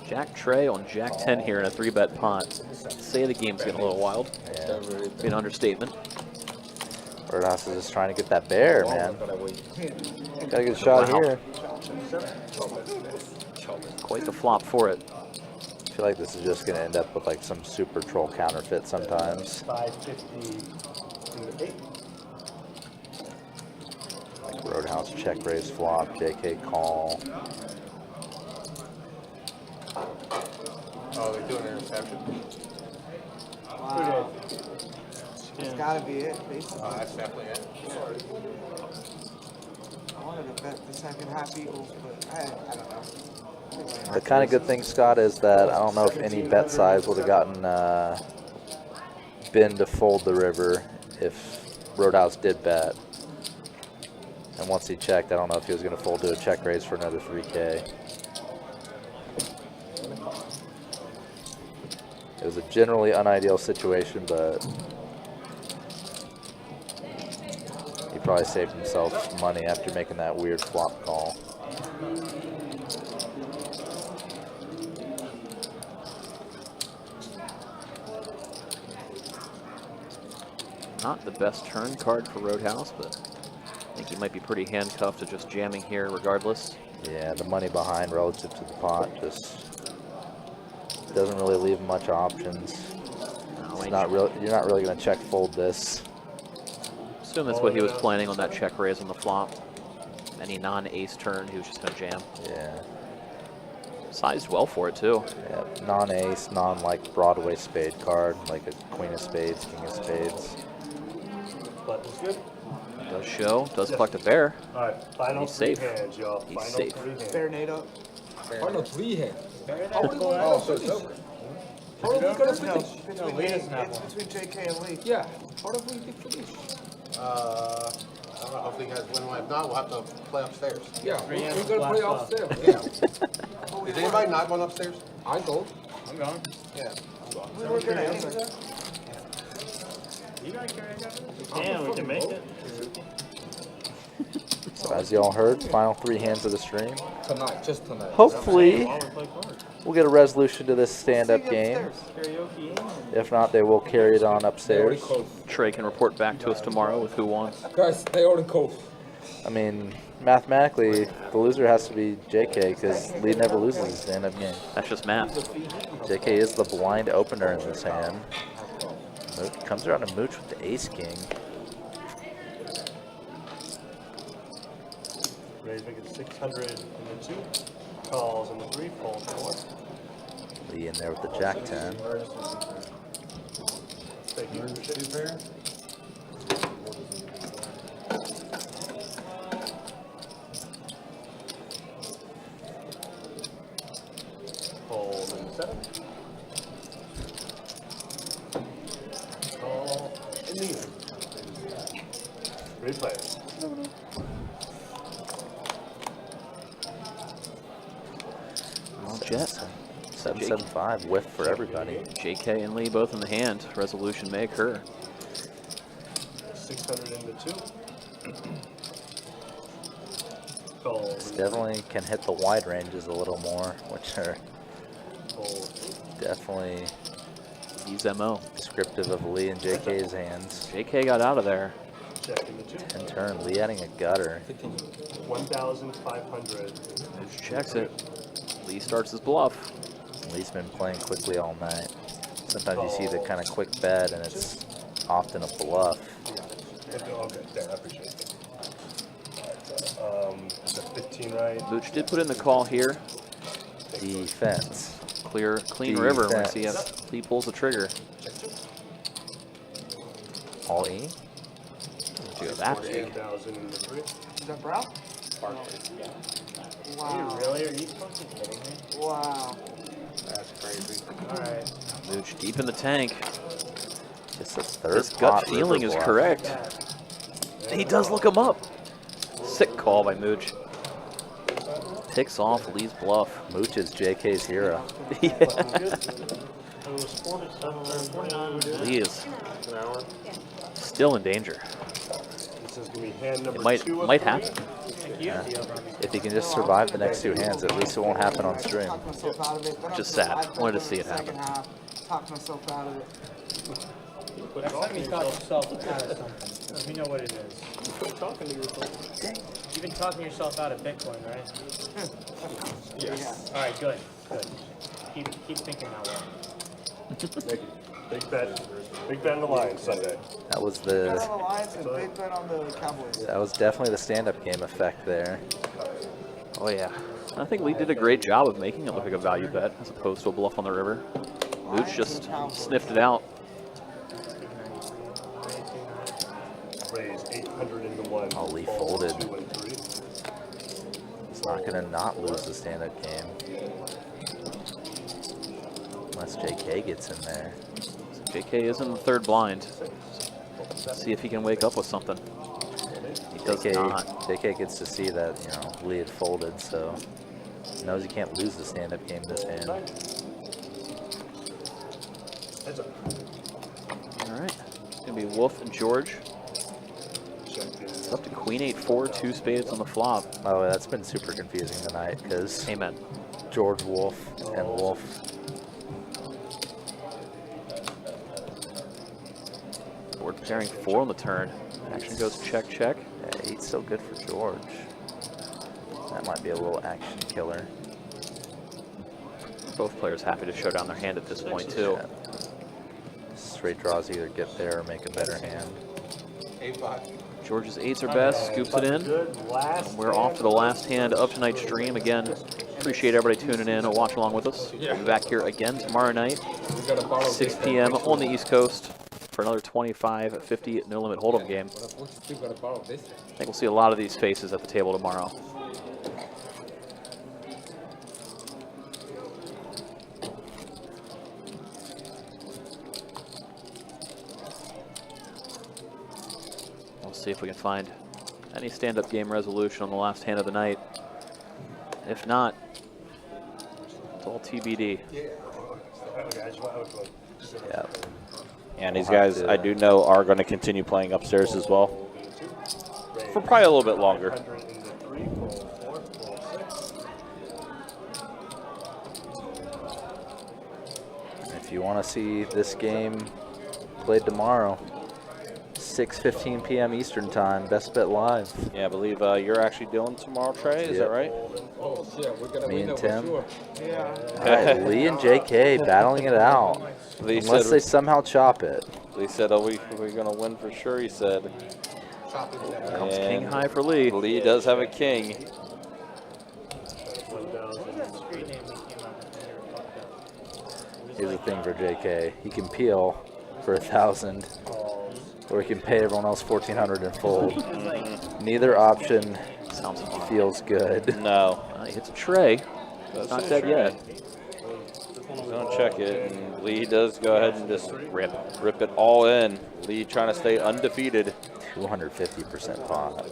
Jack Trey on Jack 10 here in a 3-bet pot. Say the game's getting a little wild. Yeah. Be an understatement. Roadhouse is just trying to get that bear, man. Got a good shot here. Quite the flop for it. I feel like this is just going to end up with like some super troll counterfeit sometimes. 550 in the 8. Like Roadhouse check raise flop, JK call. Oh, they're doing interception. Wow. It's gotta be it, basically. Oh, that's definitely it. I wanted to bet the second half equals, but I don't know. The kind of good thing, Scott, is that I don't know if any bet size would have gotten Ben to fold the river if Roadhouse did bet. And once he checked, I don't know if he was going to fold to a check raise for another 3K. It was a generally unideal situation, but he probably saved himself money after making that weird flop call. Not the best turn card for Roadhouse, but I think he might be pretty handcuffed to just jamming here regardless. Yeah, the money behind relative to the pot just doesn't really leave much options. No, it's not real. You're not really going to check fold this. Assume that's what he was planning on that check raise on the flop. Any non-ace turn, he was just going to jam. Yeah. Sized well for it too. Yeah, non-ace, non-like Broadway spade card, like a queen of spades, king of spades. Button's good. Does show, does collect a bear. All right, final He's three safe. hands, y'all. He's Final safe. 3 hands. Bear Nate up. Final 3 hands. Oh, so it's over. How are we gonna No, finish? between Lee Nate, doesn't have it's one. between JK and Lee. Yeah. How are we to finish? I don't know. Hopefully you guys win one. If not, we'll have to play upstairs. Yeah, Three we hands, gotta play blast upstairs. Yeah. Is anybody not going upstairs? I go. I'm going. Yeah. We were gonna anyway. You gotta carry that? Yeah, we can make it. So as y'all heard, final 3 hands of the stream. Tonight, just tonight. Hopefully, While we play cards. we'll get a resolution to this stand-up game. Karaoke. If not, they will carry it on upstairs. Trey can report back to us tomorrow with who won. Guys, they already cold. I mean, mathematically, the loser has to be JK because Lee never loses a stand-up game. That's just math. JK is the blind opener in this hand. Comes around to Mooch with the ace-king. Raise, make it 600 in the 2. Calls in the 3, fold 4. Lee in there with the jack-10. Thank you. 2 pair. Fold in the 7. Call in the 8. Replay. Well, Jet. 775 whiff for everybody. JK and Lee both in the hand. Resolution may occur. 600 in the 2. Call. This definitely can hit the wide ranges a little more, which are Fold. definitely He's MO. descriptive of Lee and JK's hands. JK got out of there. Check in the 2. In turn, Lee adding a gutter. 1,500. Mooch checks it. Lee starts his bluff. Lee's been playing quickly all night. Sometimes you see the kind of quick bet and it's often a bluff. Okay, there, I appreciate it. Alright, is that 15 right? Mooch did put in the call here. Defense. Clean river once he pulls the trigger. All E? Do that big. 14,000 in the 3. Is that Brown? Are Wow. you really? Are you fucking kidding me? Wow. That's crazy. Alright. Mooch deep in the tank. It's the third His gut pot feeling river is bluff. correct. He does look him up. Sick call by Mooch. Picks off Lee's bluff. Mooch is JK's hero. Yeah. It was 47 or 49. Lee is An hour. still in danger. This is going to be hand number It might 2 of might 3. happen. Yeah. If he can just survive the next 2 hands, at least it won't happen on stream. Talked myself out of it. Then Just I sad. felt Wanted to it see in it the second happen. half. Talked myself out of it. Next time you talk yourself out of something, we know what it is. Quit talking to yourself. You've been talking yourself out of Bitcoin, right? Yes. Alright, good. Good. Keep thinking that way. Thank you. Big bet on the Lions Sunday. That was Bet on the the Lions and big bet on the Cowboys. that was definitely the stand-up game effect there. Oh yeah. I think Lee did a great job of making it look like a value bet as opposed to a bluff on the river. Mooch just sniffed it out. Raise 800 into 1. Oh, Lee Fold folded. 2 and 3. It's not going to not lose the stand-up game. Unless JK gets in there. So JK is in the third blind. Let's see if he can wake up with something. He does not. JK gets to see that, you know, Lee had folded, so he knows he can't lose the stand-up game this hand. All right. It's going to be Wolf and George. It's up to Queen 8-4, 2 spades on the flop. Oh, that's been super confusing tonight because Amen. George Wolf and Wolf. George pairing 4 on the turn. Action goes check, check. Yeah, 8's so good for George. That might be a little action killer. Both players happy to show down their hand at this point, too. Yeah. Straight draws either get there or make a better hand. 8-5. George's 8s are best, scoops it in. And we're off to the last hand of tonight's stream. Again, appreciate everybody tuning in and watch along with us. We'll be back here again tomorrow night, 6 p.m. on the East Coast for another 25-50 no limit hold'em game. I think we'll see a lot of these faces at the table tomorrow. See if we can find any stand-up game resolution on the last hand of the night. If not, it's all TBD. Yeah. And these guys, I do know, are going to continue playing upstairs as well. For probably a little bit longer. If you want to see this game played tomorrow, 6:15 p.m. Eastern Time, Best Bet Live. Yeah, I believe you're actually doing tomorrow, Trey. Is that right? Oh, shit, we're gonna Me and Tim. sure. Yeah. All right, Lee and JK battling it out. Unless they somehow chop it. Lee said, "Oh, we're gonna win for sure." He said. Comes king high for Lee. Lee does have a king. Here's the thing for JK: he can peel for 1,000. Or he can pay everyone else 1,400 and fold. Neither option feels good. No. He hits a tray. Not dead yet. Don't check it. And Lee does go ahead and just rip it all in. Lee trying to stay undefeated. 250% pot.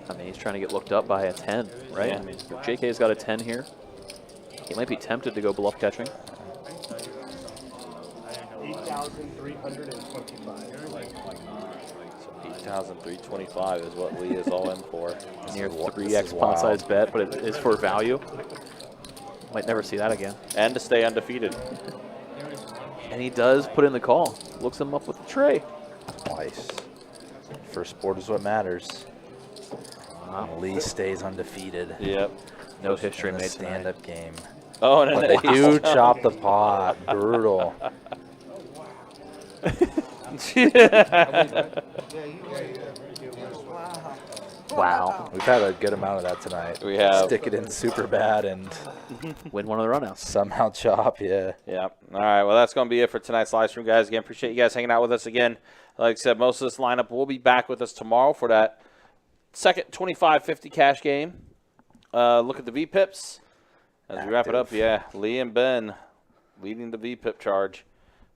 I mean, he's trying to get looked up by a 10, right? Yeah. I mean, JK's got a 10 here. He might be tempted to go bluff catching. 8,325 is what Lee is all in for. Near 3x pot size bet, but it is for value. Might never see that again. And to stay undefeated. And he does put in the call. Looks him up with the tray. Twice. First board is what matters. Lee stays undefeated. Yep. No history in the made stand-up game. Oh, and but they do chop the pot. Brutal. Wow. We've had a good amount of that tonight. We have. Stick it in super bad and win one of the runouts. Somehow chop, yeah. Yeah. All right. Well, that's going to be it for tonight's live stream, guys. Again, appreciate you guys hanging out with us again. Like I said, most of this lineup will be back with us tomorrow for that second 25-50 cash game. Look at the V-Pips. As we wrap it up, yeah, Lee and Ben leading the V-Pip charge.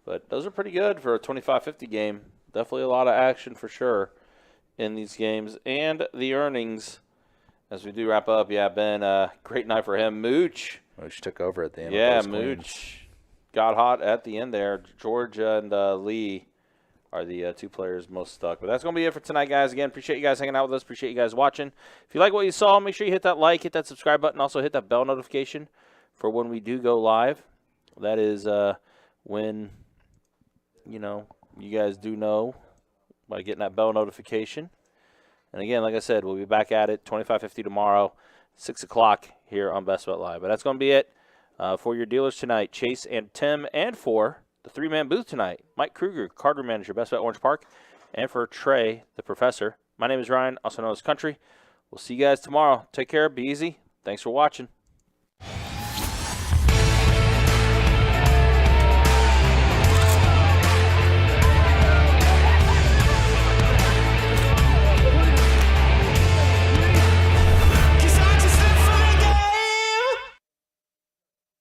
But those are pretty good for a 25-50 game. Definitely a lot of action for sure in these games. And the earnings, as we do wrap up, yeah, Ben, great night for him. Mooch took over at the end. Yeah, of those Mooch got hot at the end there. George and Lee are the two players most stuck. But that's going to be it for tonight, guys. Again, appreciate you guys hanging out with us. Appreciate you guys watching. If you like what you saw, make sure you hit that like, hit that subscribe button. Also hit that bell notification for when we do go live. That is when, you know, you guys do know by getting that bell notification. And again, like I said, we'll be back at it 25-50 tomorrow, 6 o'clock here on Best Bet Live. But that's going to be it for your dealers tonight. Chase and Tim, and for the three-man booth tonight, Mike Kruger, card room manager, Best Bet Orange Park, and for Trey, the professor. My name is Ryan, also known as Country. We'll see you guys tomorrow. Take care. Be easy. Thanks for watching.